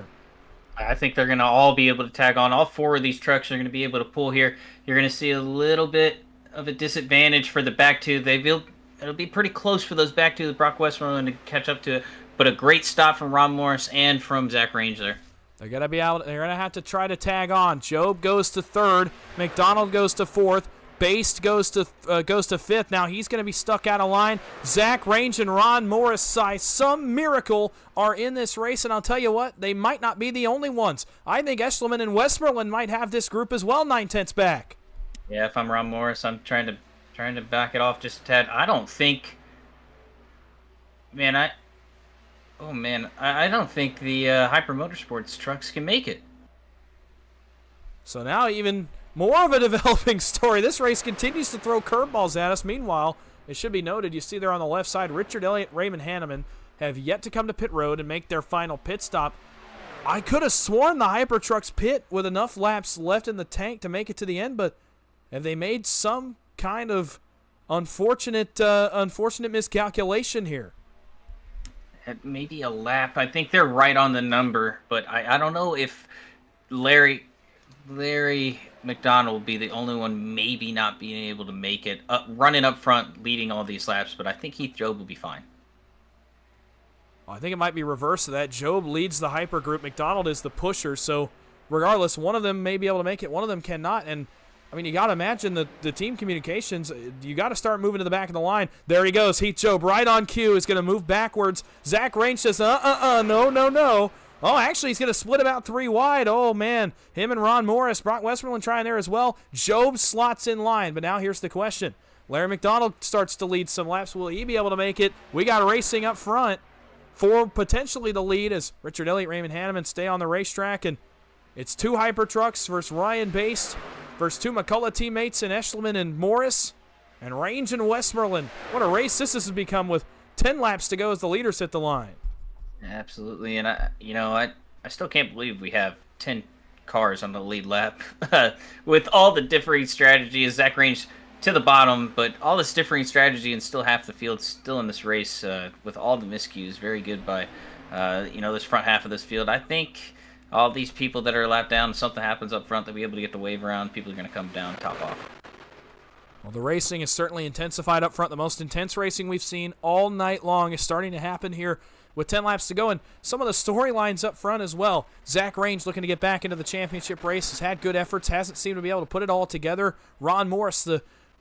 I think they're going to all be able to tag on. All four of these trucks are going to be able to pull here. You're going to see a little bit of a disadvantage for the back two. It'll be pretty close for those back two, Brock Westmoreland, to catch up to it. But a great stop from Ron Morris and from Zach Range there. They're going to be out. They're going to have to try to tag on. Job goes to third. McDonald goes to fourth. Bass goes to fifth. Now he's going to be stuck out of line. Zach Range and Ron Morris, by some miracle, are in this race, and I'll tell you what, they might not be the only ones. I think Eshelman and Westmoreland might have this group as well, 9/10 back. Yeah, if I'm Ron Morris, I'm trying to back it off just a tad. I don't think, I don't think the Hyper Motorsports trucks can make it. So now even more of a developing story. This race continues to throw curveballs at us. Meanwhile, it should be noted, you see there on the left side, Richard Elliott, Raymond Hanneman have yet to come to pit road and make their final pit stop. I could have sworn the Hyper Trucks pit with enough laps left in the tank to make it to the end, but have they made some kind of unfortunate miscalculation here? Maybe a lap. I think they're right on the number, but I don't know if Larry McDonald will be the only one maybe not being able to make it, running up front, leading all these laps, but I think Heath Job will be fine. Well, I think it might be reverse of that. Job leads the Hyper group. McDonald is the pusher, so regardless, one of them may be able to make it, one of them cannot, and I mean, you got to imagine the team communications, you got to start moving to the back of the line. There he goes. Heath Job right on cue is going to move backwards. Zach Range says, no. Oh, actually, he's going to split about 3 wide. Oh, man. Him and Ron Morris, Brock Westmoreland trying there as well. Job slots in line, but now here's the question. Larry McDonald starts to lead some laps. Will he be able to make it? We got racing up front for potentially the lead as Richard Elliott, Raymond Hanneman stay on the racetrack, and it's 2 Hyper Trucks versus Ryan Bass versus 2 McCullough teammates in Eshelman and Morris, and Range and Westmoreland. What a race this has become with 10 laps to go as the leaders hit the line. Absolutely, and I still can't believe we have 10 cars on the lead lap with all the differing strategies. Zach Range to the bottom, but all this differing strategy and still half the field still in this race with all the miscues. Very good by this front half of this field. I think all these people that are a lap down, if something happens up front, they'll be able to get the wave around. People are going to come down top off. Well, the racing is certainly intensified up front. The most intense racing we've seen all night long is starting to happen here with 10 laps to go, and some of the storylines up front as well. Zach Range looking to get back into the championship race, has had good efforts, hasn't seemed to be able to put it all together. Ron Morris,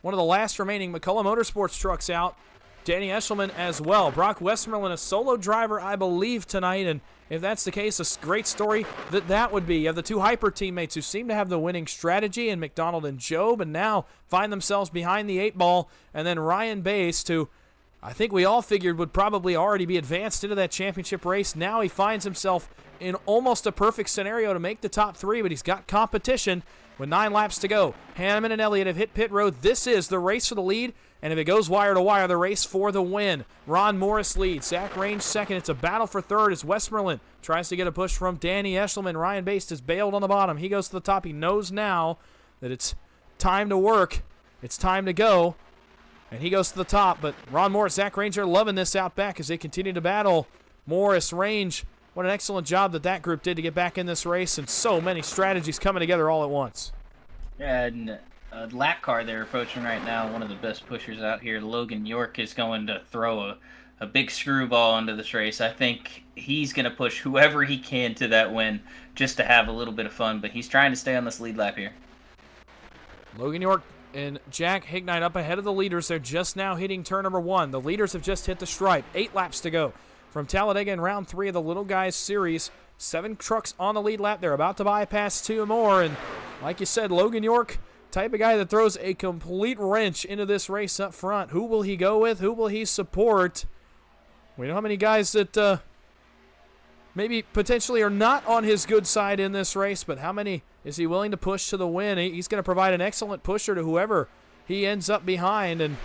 one of the last remaining McCullough Motorsports trucks out. Danny Eshelman as well. Brock Westmoreland, a solo driver, I believe, tonight, and if that's the case, a great story that would be. You have the 2 Hyper teammates who seem to have the winning strategy in McDonald and Job, and now find themselves behind the 8 ball, and then Ryan Bass, who I think we all figured would probably already be advanced into that championship race. Now he finds himself in almost a perfect scenario to make the top 3, but he's got competition with 9 laps to go. Hanneman and Elliott have hit pit road. This is the race for the lead, and if it goes wire to wire, the race for the win. Ron Morris leads. Zach Range second. It's a battle for third as Westmoreland tries to get a push from Danny Eshelman. Ryan Bass is bailed on the bottom. He goes to the top. He knows now that it's time to work. It's time to go. And he goes to the top, but Ron Morris, Zach Range are loving this out back as they continue to battle. Morris, Range, what an excellent job that group did to get back in this race, and so many strategies coming together all at once. Yeah, and a lap car they're approaching right now, one of the best pushers out here, Logan York, is going to throw a big screwball into this race. I think he's going to push whoever he can to that win just to have a little bit of fun, but he's trying to stay on this lead lap here. Logan York and Jack Hignite up ahead of the leaders. They're just now hitting turn number 1. The leaders have just hit the stripe. 8 laps to go from Talladega in round 3 of the Little Guys Series. 7 trucks on the lead lap. They're about to bypass 2 more, and like you said, Logan York type of guy that throws a complete wrench into this race up front. Who will he go with? Who will he support? We know how many guys that maybe potentially are not on his good side in this race, but how many is he willing to push to the win? He's going to provide an excellent pusher to whoever he ends up behind, and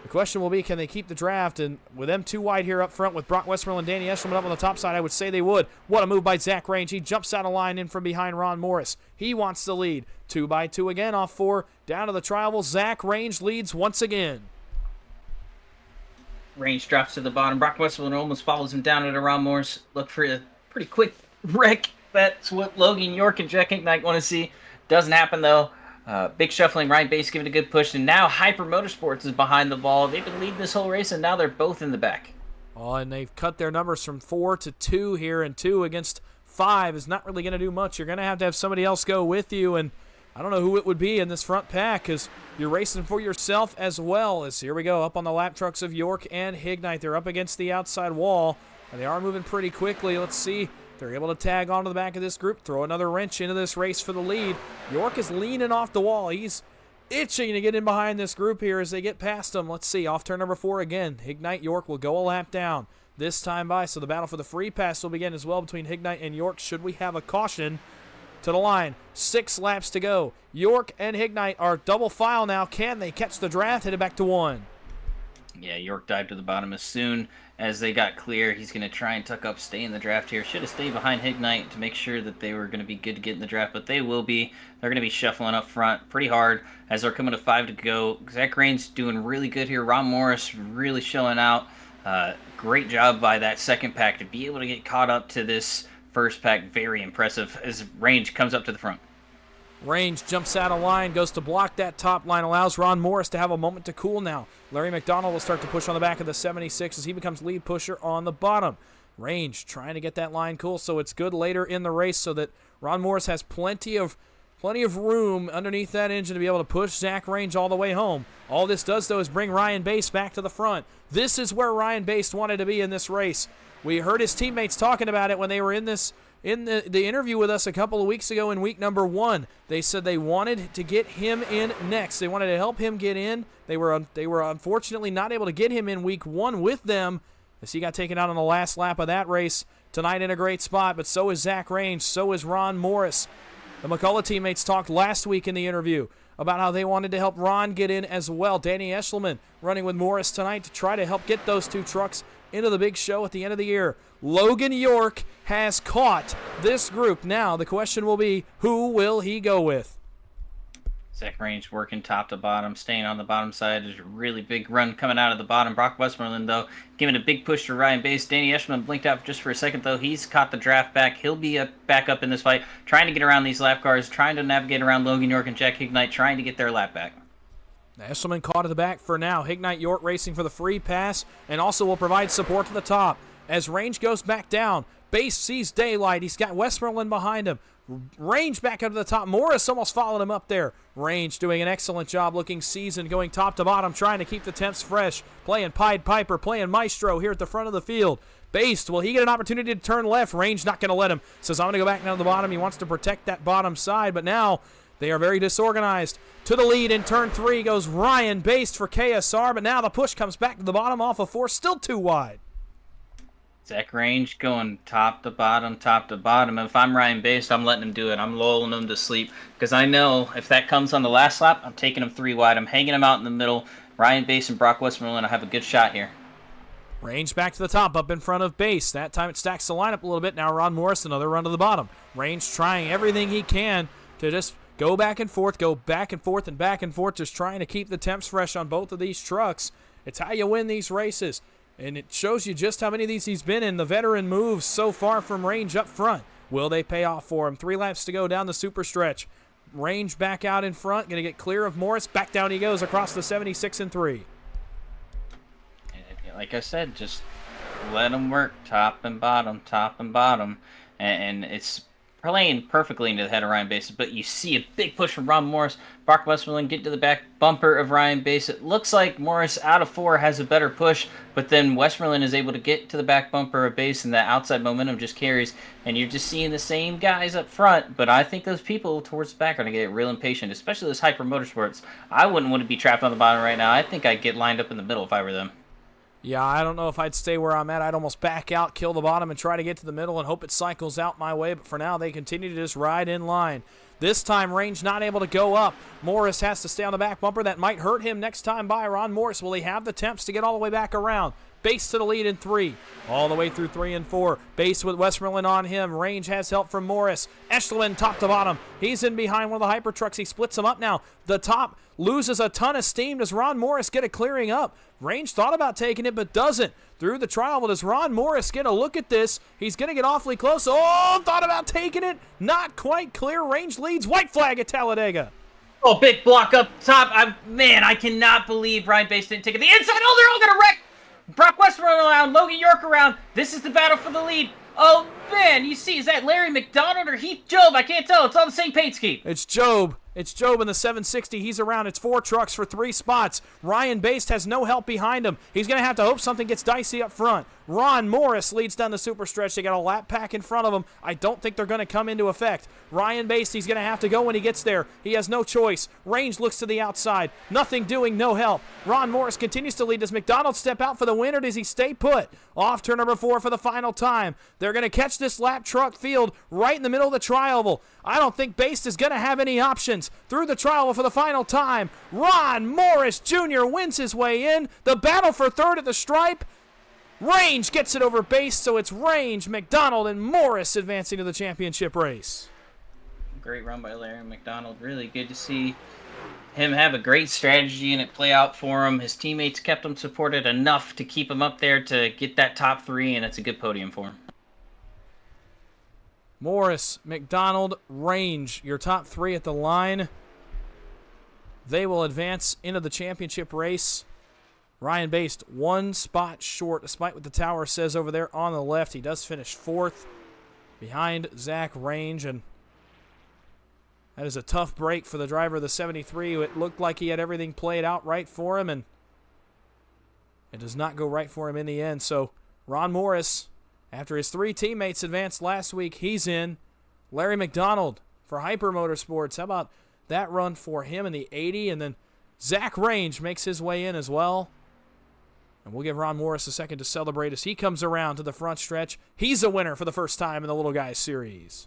the question will be, can they keep the draft? And with them too wide here up front with Brock Westmoreland and Danny Eshelman up on the top side, I would say they would. What a move by Zach Range. He jumps out of line in from behind Ron Morris. He wants the lead. 2x2 again off 4. Down to the trioval. Zach Range leads once again. Range drops to the bottom. Brock Westmoreland almost follows him down into Ron Morris. Look for a pretty quick wreck. That's what Logan York and Jack Hicknight want to see. Doesn't happen, though. Big shuffling, Ryan Bass giving a good push, and now Hyper Motorsports is behind the ball. They've been leading this whole race, and now they're both in the back. Oh, and they've cut their numbers from 4 to 2 here, and 2 against 5 is not really going to do much. You're going to have somebody else go with you, and I don't know who it would be in this front pack, because you're racing for yourself as well. As here we go, up on the lap trucks of York and Hignite. They're up against the outside wall, and they are moving pretty quickly. Let's see. They're able to tag onto the back of this group, throw another wrench into this race for the lead. York is leaning off the wall. He's itching to get in behind this group here as they get past him. Let's see, off turn number 4 again. Hignite York will go a lap down this time by, so the battle for the free pass will begin as well between Hignite and York. Should we have a caution to the line? 6 laps to go. York and Hignite are double file now. Can they catch the draft? Headed back to 1. Yeah, York dived to the bottom as soon as they got clear. He's going to try and tuck up, stay in the draft here. Should have stayed behind Hignite to make sure that they were going to be good to get in the draft, but they will be. They're going to be shuffling up front pretty hard as they're coming to 5 to go. Zach Rain's doing really good here. Ron Morris really showing out. Great job by that second pack to be able to get caught up to this first pack. Very impressive as Range comes up to the front. Range jumps out of line, goes to block that top line, allows Ron Morris to have a moment to cool now. Larry McDonald will start to push on the back of the 76 as he becomes lead pusher on the bottom. Range trying to get that line cool so it's good later in the race so that Ron Morris has plenty of room underneath that engine to be able to push Zach Range all the way home. All this does, though, is bring Ryan Bass back to the front. This is where Ryan Bass wanted to be in this race. We heard his teammates talking about it when they were in the interview with us a couple of weeks ago in week number 1. They said they wanted to get him in next. They wanted to help him get in. They were unfortunately not able to get him in week 1 with them as he got taken out on the last lap of that race. Tonight in a great spot, but so is Zach Range, so is Ron Morris. The McCullough teammates talked last week in the interview about how they wanted to help Ron get in as well. Danny Eshelman running with Morris tonight to try to help get those 2 trucks into the big show at the end of the year. Logan York has caught this group. Now the question will be, who will he go with? Zach Range working top to bottom, staying on the bottom side. There's a really big run coming out of the bottom. Brock Westmoreland, though, giving a big push to Ryan Bass. Danny Eshelman blinked out just for a second, though. He's caught the draft back. He'll be back up in this fight, trying to get around these lap cars, trying to navigate around Logan York and Jack Hignite, trying to get their lap back. Eshelman caught at the back for now. Hignite York racing for the free pass and also will provide support to the top. As Range goes back down, Bass sees daylight. He's got Westmoreland behind him. Range back up to the top. Morris almost followed him up there. Range doing an excellent job, looking seasoned, going top to bottom, trying to keep the temps fresh. Playing Pied Piper, playing Maestro here at the front of the field. Bass, will he get an opportunity to turn left? Range not going to let him. Says, I'm going to go back down to the bottom. He wants to protect that bottom side, but now they are very disorganized. To the lead in turn 3 goes Ryan Bass for KSR, but now the push comes back to the bottom off of 4, still too wide. Zach Range going top to bottom, top to bottom. If I'm Ryan Bass, I'm letting him do it. I'm lulling him to sleep because I know if that comes on the last lap, I'm taking him 3 wide. I'm hanging him out in the middle. Ryan Bass and Brock Westmoreland, I have a good shot here. Range back to the top, up in front of Bass. That time it stacks the lineup a little bit. Now Ron Morris, another run to the bottom. Range trying everything he can to just go back and forth, and back and forth, just trying to keep the temps fresh on both of these trucks. It's how you win these races. And it shows you just how many of these he's been in. The veteran moves so far from Range up front. Will they pay off for him? 3 laps to go down the super stretch. Range back out in front. Going to get clear of Morris. Back down he goes across the 76 and 3. Like I said, just let him work top and bottom. And it's playing perfectly into the head of Ryan Basis, but you see a big push from Ron Morris. Brock Westmoreland get to the back bumper of Ryan Basis. It looks like Morris out of 4 has a better push, but then Westmoreland is able to get to the back bumper of Basis, and that outside momentum just carries, and you're just seeing the same guys up front. But I think those people towards the back are going to get real impatient, especially those Hyper Motorsports. I wouldn't want to be trapped on the bottom right now. I think I'd get lined up in the middle if I were them. Yeah, I don't know if I'd stay where I'm at. I'd almost back out, kill the bottom, and try to get to the middle and hope it cycles out my way. But for now, they continue to just ride in line. This time, Range not able to go up. Morris has to stay on the back bumper. That might hurt him next time by. Ron Morris, will he have the temps to get all the way back around? Base to the lead in 3. All the way through 3 and 4. Base with Westmoreland on him. Range has help from Morris. Eshelman top to bottom. He's in behind one of the Hyper Trucks. He splits them up now. The top loses a ton of steam. Does Ron Morris get a clearing up? Range thought about taking it, but doesn't. Through the trial, does Ron Morris get a look at this? He's going to get awfully close. Oh, thought about taking it. Not quite clear. Range leads. White flag at Talladega. Oh, big block up top. I cannot believe Ryan Basis didn't take it. The inside. Oh, they're all going to wreck. Brock Westmoreland around. Logan York around. This is the battle for the lead. Oh, man. You see, is that Larry McDonald or Heath Job? I can't tell. It's on the same paint scheme. It's Job. It's Job in the 760. He's around. It's 4 trucks for 3 spots. Ryan Baste has no help behind him. He's going to have to hope something gets dicey up front. Ron Morris leads down the super stretch. They got a lap pack in front of him. I don't think they're going to come into effect. Ryan Baste, he's going to have to go when he gets there. He has no choice. Range looks to the outside. Nothing doing, no help. Ron Morris continues to lead. Does McDonald step out for the win, or does he stay put? Off turn number 4 for the final time. They're going to catch this lap truck field right in the middle of the tri-oval. I don't think Baste is going to have any options. Through the tri-oval for the final time. Ron Morris Jr. wins his way in. The battle for third at the stripe. Range gets it over Baste, so it's Range, McDonald, and Morris advancing to the championship race. Great run by Larry McDonald. Really good to see him have a great strategy and it play out for him. His teammates kept him supported enough to keep him up there to get that top 3, and it's a good podium for him. Morris, McDonald, Range, your top 3 at the line. They will advance into the championship race. Ryan Baste 1 spot short, despite what the tower says over there on the left. He does finish 4th behind Zach Range, and that is a tough break for the driver of the 73. It looked like he had everything played out right for him, and it does not go right for him in the end. So Ron Morris, after his 3 teammates advanced last week, he's in. Larry McDonald for Hyper Motorsports. How about that run for him in the 80? And then Zach Range makes his way in as well. And we'll give Ron Morris a second to celebrate as he comes around to the front stretch. He's a winner for the first time in the Little Guys Series.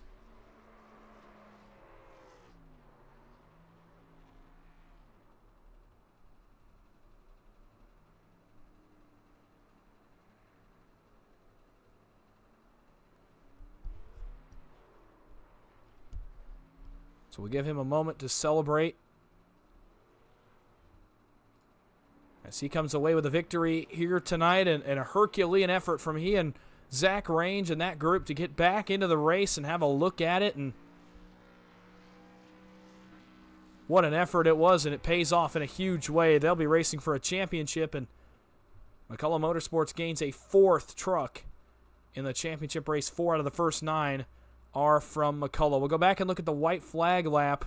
So we'll give him a moment to celebrate as he comes away with a victory here tonight, and a Herculean effort from he and Zach Range and that group to get back into the race and have a look at it. And what an effort it was, and it pays off in a huge way. They'll be racing for a championship, and McCullough Motorsports gains a 4th truck in the championship race. 4 out of the first 9 are from McCullough. We'll go back and look at the white flag lap.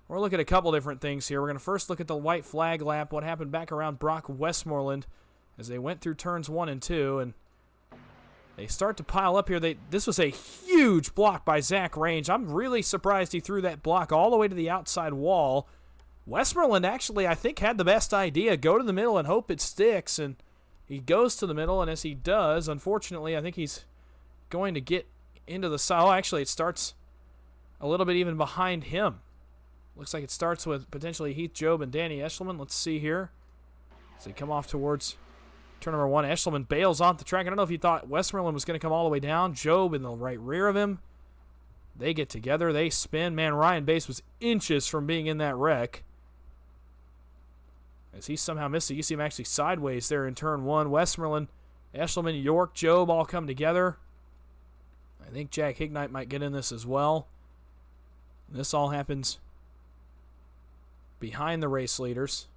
We're looking at a couple different things here. We're going to first look at the white flag lap, what happened back around Brock Westmoreland as they went through turns 1 and 2, and they start to pile up here. This was a huge block by Zach Range. I'm really surprised he threw that block all the way to the outside wall. Westmoreland actually, I think, had the best idea. Go to the middle and hope it sticks, and he goes to the middle, and as he does, unfortunately, I think he's going to get into the side. Oh, actually, it starts a little bit even behind him. Looks like it starts with potentially Heath Job and Danny Eshelman. Let's see here. As they come off towards turn number 1, Eshelman bails off the track. I don't know if he thought Westmoreland was going to come all the way down. Job in the right rear of him. They get together. They spin. Man, Ryan Baste was inches from being in that wreck. As he somehow missed it. You see him actually sideways there in turn 1. Westmoreland, Eshelman, York, Job all come together. I think Jack Hignite might get in this as well. And this all happens behind the race leaders.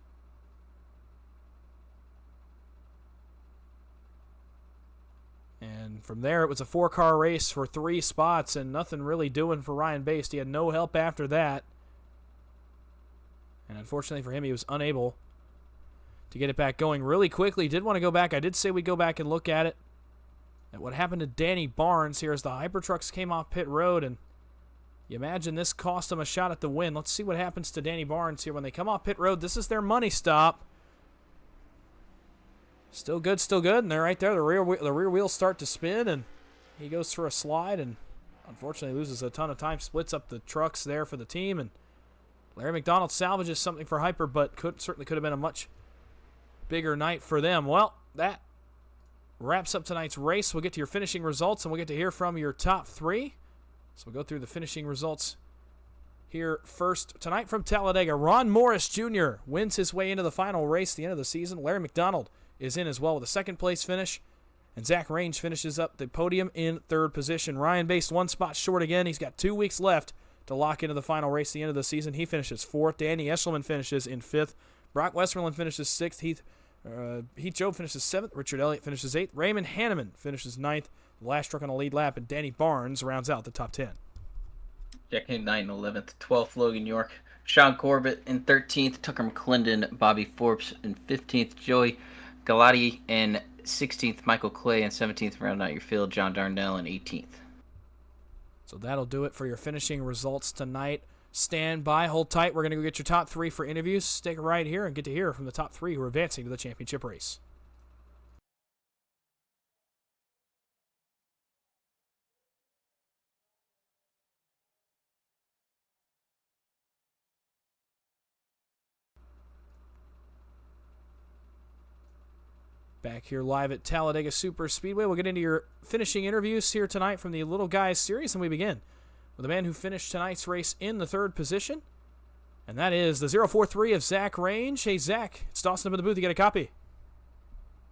And from there, it was a 4-car race for 3 spots and nothing really doing for Ryan Baste. He had no help after that. And unfortunately for him, he was unable to get it back going really quickly. Did want to go back. I did say we'd go back and look at it. At what happened to Danny Barnes here as the Hypertrucks came off pit road. And you imagine this cost him a shot at the win. Let's see what happens to Danny Barnes here when they come off pit road. This is their money stop. Still good, still good. And they're right there. The rear wheels start to spin, and he goes for a slide and unfortunately loses a ton of time. Splits up the trucks there for the team. And Larry McDonald salvages something for Hyper, but certainly could have been a much bigger night for them. Well, that wraps up tonight's race. We'll get to your finishing results, and we'll get to hear from your top 3. So we'll go through the finishing results here first. Tonight from Talladega, Ron Morris Jr. wins his way into the final race, the end of the season. Larry McDonald is in as well with a second-place finish, and Zach Range finishes up the podium in 3rd position. Ryan Baste 1 spot short again. He's got 2 weeks left to lock into the final race, the end of the season. He finishes 4th. Danny Eshelman finishes in 5th. Brock Westerland finishes 6th. Heath Job finishes 7th. Richard Elliott finishes 8th. Raymond Hanneman finishes 9th. The last truck on the lead lap, and Danny Barnes rounds out the top 10. Jack Knight in 11th. 12th, Logan York. Sean Corbett in 13th. Tucker McClendon. Bobby Forbes in 15th. Joey Galati in 16th. Michael Clay in 17th. Round out your field. John Darnell in 18th. So that'll do it for your finishing results tonight. Stand by, hold tight. We're going to go get your top 3 for interviews. Stick right here and get to hear from the top 3 who are advancing to the championship race. Back here live at Talladega Super Speedway. We'll get into your finishing interviews here tonight from the Little Guys series, and we begin with the man who finished tonight's race in the 3rd position, and that is the 043 of Zach Range. Hey, Zach, it's Dawson up in the booth. You got a copy?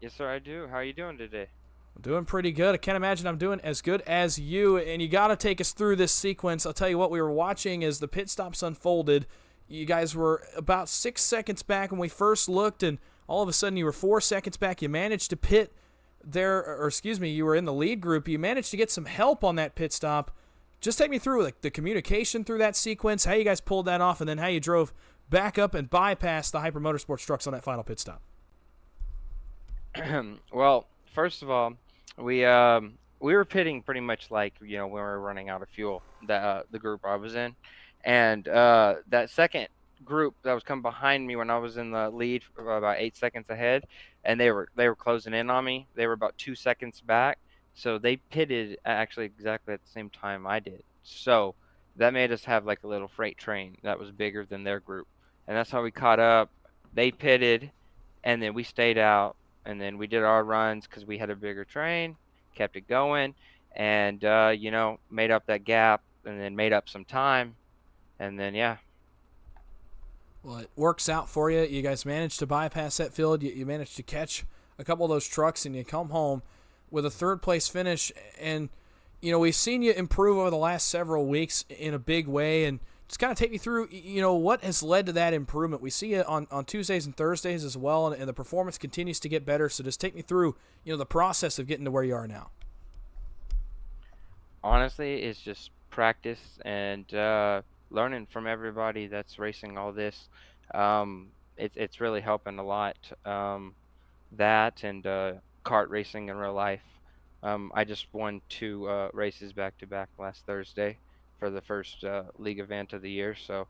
Yes, sir, I do. How are you doing today? I'm doing pretty good. I can't imagine I'm doing as good as you, and you got to take us through this sequence. I'll tell you what, we were watching as the pit stops unfolded. You guys were about 6 seconds back when we first looked, and all of a sudden you were 4 seconds back. You managed to pit there, or excuse me, you were in the lead group. You managed to get some help on that pit stop. Just take me through like the communication through that sequence, how you guys pulled that off, and then how you drove back up and bypassed the Hyper Motorsports trucks on that final pit stop. Well, first of all, we were pitting pretty much like, when we were running out of fuel, the group I was in. And that second group that was coming behind me when I was in the lead about 8 seconds ahead, and they were closing in on me. They were about 2 seconds back. So they pitted actually exactly at the same time I did. So that made us have like a little freight train that was bigger than their group. And that's how we caught up. They pitted, and then we stayed out, and then we did our runs because we had a bigger train, kept it going, and, made up that gap, and then made up some time. And then, yeah. Well, it works out for you. You guys managed to bypass that field. You managed to catch a couple of those trucks, and you come home with a 3rd-place finish. And, we've seen you improve over the last several weeks in a big way. And just kind of take me through, what has led to that improvement. We see you on Tuesdays and Thursdays as well, and the performance continues to get better. So just take me through, the process of getting to where you are now. Honestly, it's just practice and learning from everybody that's racing all this. It's really helping a lot. That and kart racing in real life. I just won 2 races back to back last Thursday for the first league event of the year. So,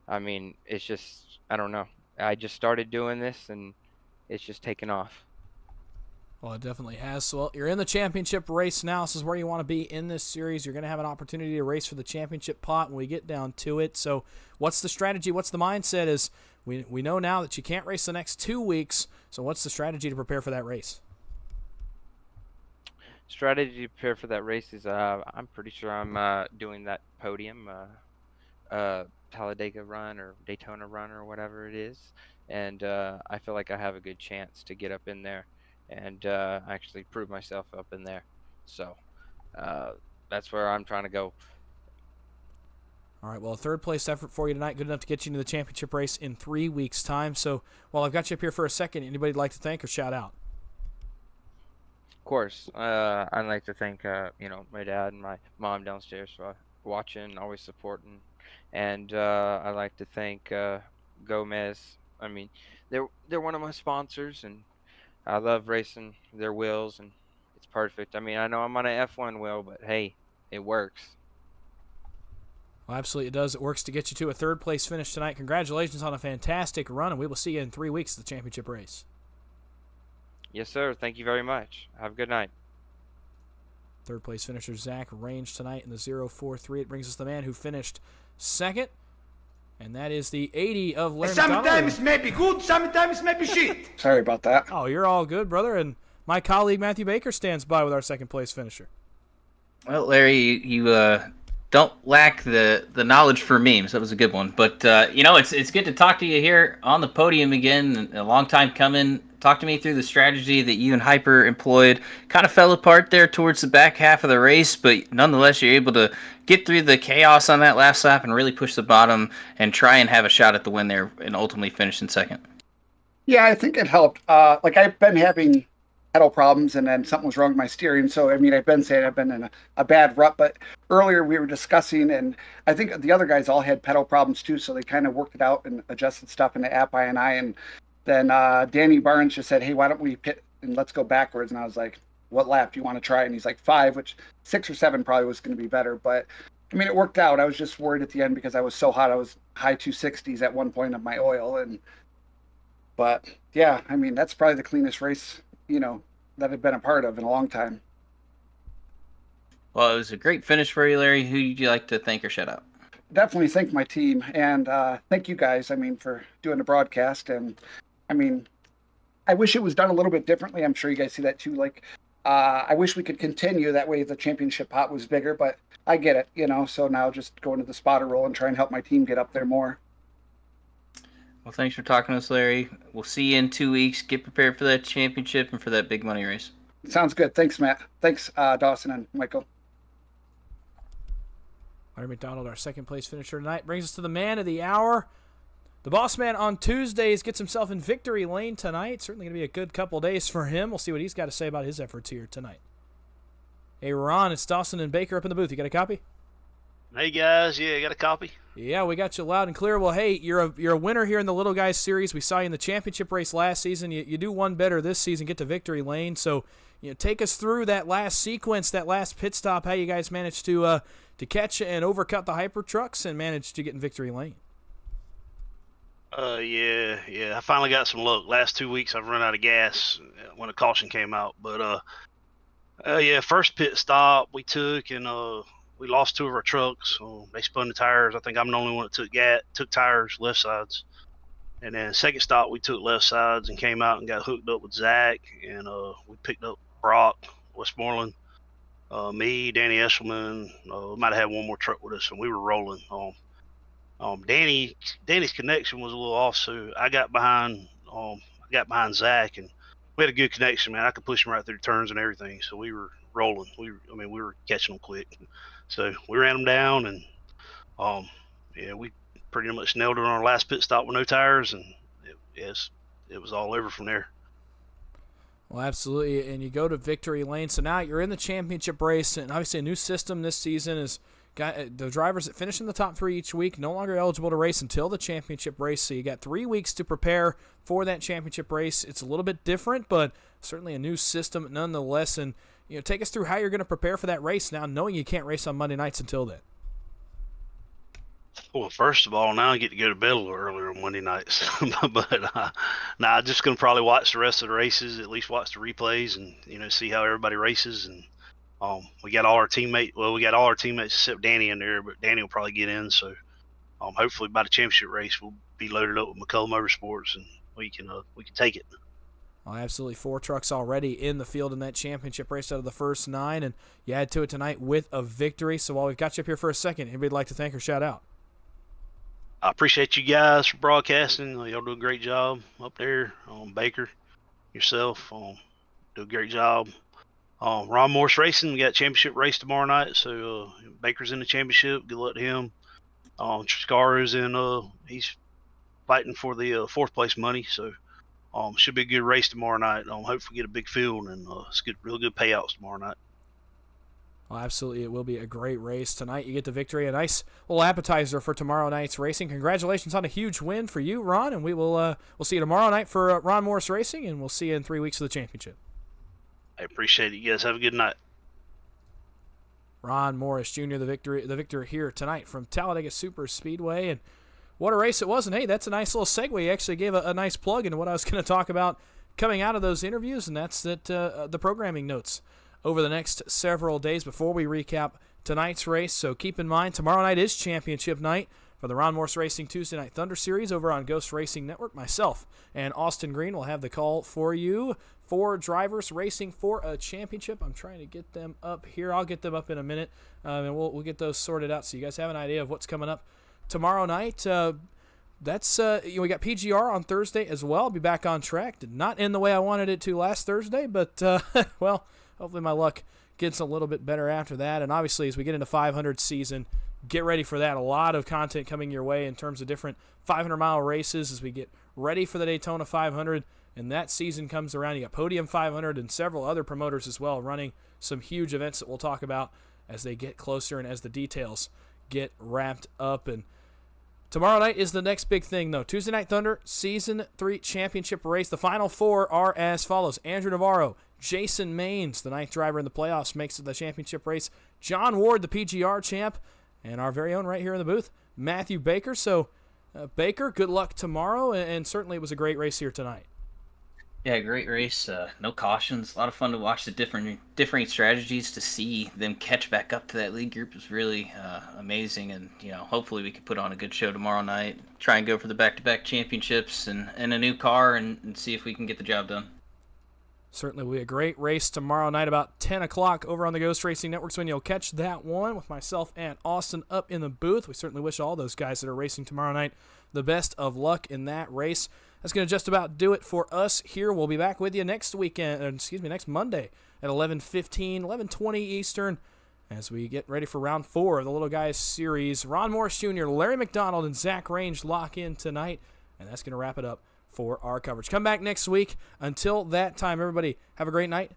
it's just, I don't know. I just started doing this, and it's just taken off. Well, it definitely has. So, well, you're in the championship race now. This is where you want to be in this series. You're going to have an opportunity to race for the championship pot when we get down to it. So what's the strategy? What's the mindset? Is we know now that you can't race the next 2 weeks. So what's the strategy to prepare for that race? Strategy to prepare for that race is I'm pretty sure I'm doing that podium Talladega run or Daytona run or whatever it is. And I feel like I have a good chance to get up in there and actually prove myself up in there. So that's where I'm trying to go. All right, well, a 3rd-place effort for you tonight, good enough to get you into the championship race in 3 weeks' time. So while I've got you up here for a second, anybody you'd like to thank or shout out? Of course. I'd like to thank my dad and my mom downstairs for watching, always supporting, and I'd like to thank Gomez. I mean, they're one of my sponsors, and I love racing their wheels, and it's perfect. I mean, I know I'm on an F1 wheel, but hey, it works. Well, absolutely it does. It works to get you to a third-place finish tonight. Congratulations on a fantastic run, and we will see you in 3 weeks at the championship race. Yes, sir. Thank you very much. Have a good night. Third-place finisher Zach Range tonight in the 0.43. It brings us the man who finished second, and that is the 80 of Larry McDonald. Sometimes it may be good, sometimes it may be shit. Sorry about that. Oh, you're all good, brother. And my colleague Matthew Baker stands by with our second-place finisher. Well, Larry, you don't lack the knowledge for memes. That was a good one. But, it's good to talk to you here on the podium again. A long time coming. Talk to me through the strategy that you and Hyper employed. Kind of fell apart there towards the back half of the race, but nonetheless, you're able to get through the chaos on that last lap and really push the bottom and try and have a shot at the win there and ultimately finish in second. Yeah, I think it helped. I've been having pedal problems, and then something was wrong with my steering. So, I mean, I've been saying I've been in a bad rut, but earlier we were discussing, and I think the other guys all had pedal problems too, so they kind of worked it out and adjusted stuff in the app INI, and then Danny Barnes just said, hey, why don't we pit and let's go backwards? And I was like, what lap do you want to try? And he's like, 5, which 6 or 7 probably was going to be better. But, I mean, it worked out. I was just worried at the end because I was so hot. I was high 260s at one point of my oil. But, yeah, I mean, that's probably the cleanest race, that I've been a part of in a long time. Well, it was a great finish for you, Larry. Who would you like to thank or shout out? Definitely thank my team. And thank you guys, for doing the broadcast. And, I wish it was done a little bit differently. I'm sure you guys see that too. I wish we could continue. That way the championship pot was bigger, but I get it, so now just going to the spotter role and try and help my team get up there more. Well, thanks for talking to us, Larry. We'll see you in 2 weeks. Get prepared for that championship and for that big money race. Sounds good. Thanks, Matt. Thanks, Dawson and Michael. Larry McDonald, our second-place finisher tonight, brings us to the man of the hour. The boss man on Tuesdays gets himself in victory lane tonight. Certainly going to be a good couple days for him. We'll see what he's got to say about his efforts here tonight. Hey, Ron, it's Dawson and Baker up in the booth. You got a copy? Hey, guys. Yeah, you got a copy? Yeah, we got you loud and clear. Well, hey, you're a winner here in the Little Guys Series. We saw you in the championship race last season. You do one better this season, get to victory lane. So, take us through that last sequence, that last pit stop, how you guys managed to catch and overcut the hyper trucks and managed to get in victory lane. Yeah. I finally got some luck. Last 2 weeks I've run out of gas when the caution came out. But first pit stop we took, and we lost 2 of our trucks. They spun the tires. I think I'm the only one that took tires left sides. And then second stop we took left sides and came out and got hooked up with Zach, and we picked up Brock, Westmoreland, me, Danny Eshelman. We might have had one more truck with us, and we were rolling. Danny's connection was a little off, so I got behind Zach, and we had a good connection, man. I could push him right through the turns and everything, so we were rolling. We were catching them quick, so we ran them down, and we pretty much nailed it on our last pit stop with no tires, and it was all over from there. Well, absolutely, and you go to victory lane. So now you're in the championship race, and obviously a new system this season is got the drivers that finish in the top 3 each week no longer eligible to race until the championship race. So you got 3 weeks to prepare for that championship race. It's a little bit different, but certainly a new system nonetheless. And take us through how you're going to prepare for that race now, knowing you can't race on Monday nights until then. Well, first of all, now I get to go to bed a little earlier on Monday nights. but I'm just going to probably watch the rest of the races, at least watch the replays, and see how everybody races. And we got all our teammates. Well, we got all our teammates except Danny in there, but Danny will probably get in. So hopefully by the championship race, we'll be loaded up with McCullough Motorsports, and we can take it. Well, absolutely, 4 trucks already in the field in that championship race out of the first 9, and you add to it tonight with a victory. So while we've got you up here for a second, anybody like to thank or shout out? I appreciate you guys for broadcasting. Y'all do a great job up there. Baker, yourself, do a great job. Ron Morse Racing, we got a championship race tomorrow night, so Baker's in the championship. Good luck to him. Triscaro's in. He's fighting for the 4th place money, so Should be a good race tomorrow night. Hopefully get a big field and real good payouts tomorrow night. Well, absolutely, it will be a great race tonight. You get the victory, a nice little appetizer for tomorrow night's racing. Congratulations on a huge win for you, Ron, and we'll see you tomorrow night for Ron Morris Racing, and we'll see you in 3 weeks for the championship. I appreciate it. You guys have a good night. Ron Morris Jr., the victor here tonight from Talladega Super Speedway, and what a race it was. And hey, that's a nice little segue. He actually gave a nice plug into what I was going to talk about coming out of those interviews, and that's the programming notes over the next several days before we recap tonight's race. So keep in mind, tomorrow night is championship night for the Ron Morris Racing Tuesday Night Thunder Series over on Ghost Racing Network. Myself and Austin Green will have the call for you. 4 drivers racing for a championship. I'm trying to get them up here. I'll get them up in a minute, and we'll get those sorted out so you guys have an idea of what's coming up tomorrow night. We got PGR on Thursday as well. I'll be back on track. Not in the way I wanted it to last Thursday, but, well, hopefully my luck gets a little bit better after that. And obviously, as we get into 500 season, get ready for that. A lot of content coming your way in terms of different 500-mile races as we get ready for the Daytona 500. And that season comes around. You got Podium 500 and several other promoters as well running some huge events that we'll talk about as they get closer and as the details get wrapped up. And tomorrow night is the next big thing, though. Tuesday Night Thunder Season 3 Championship race. The final 4 are as follows. Andrew Navarro, Jason Maines, the 9th driver in the playoffs, makes it the championship race. John Ward, the PGR champ, and our very own right here in the booth, Matthew Baker. So, Baker, good luck tomorrow, and certainly it was a great race here tonight. Yeah, great race. No cautions. A lot of fun to watch the different strategies to see them catch back up to that lead group is really amazing. And hopefully we can put on a good show tomorrow night. Try and go for the back-to-back championships and a new car and see if we can get the job done. Certainly will be a great race tomorrow night about 10 o'clock over on the Ghost Racing Network. So when you'll catch that one with myself and Austin up in the booth. We certainly wish all those guys that are racing tomorrow night the best of luck in that race. That's going to just about do it for us here. We'll be back with you next Monday at 11:15, 11:20 Eastern as we get ready for round 4 of the Little Guys series. Ron Morris Jr., Larry McDonald, and Zach Range lock in tonight, and that's going to wrap it up for our coverage. Come back next week. Until that time, everybody, have a great night.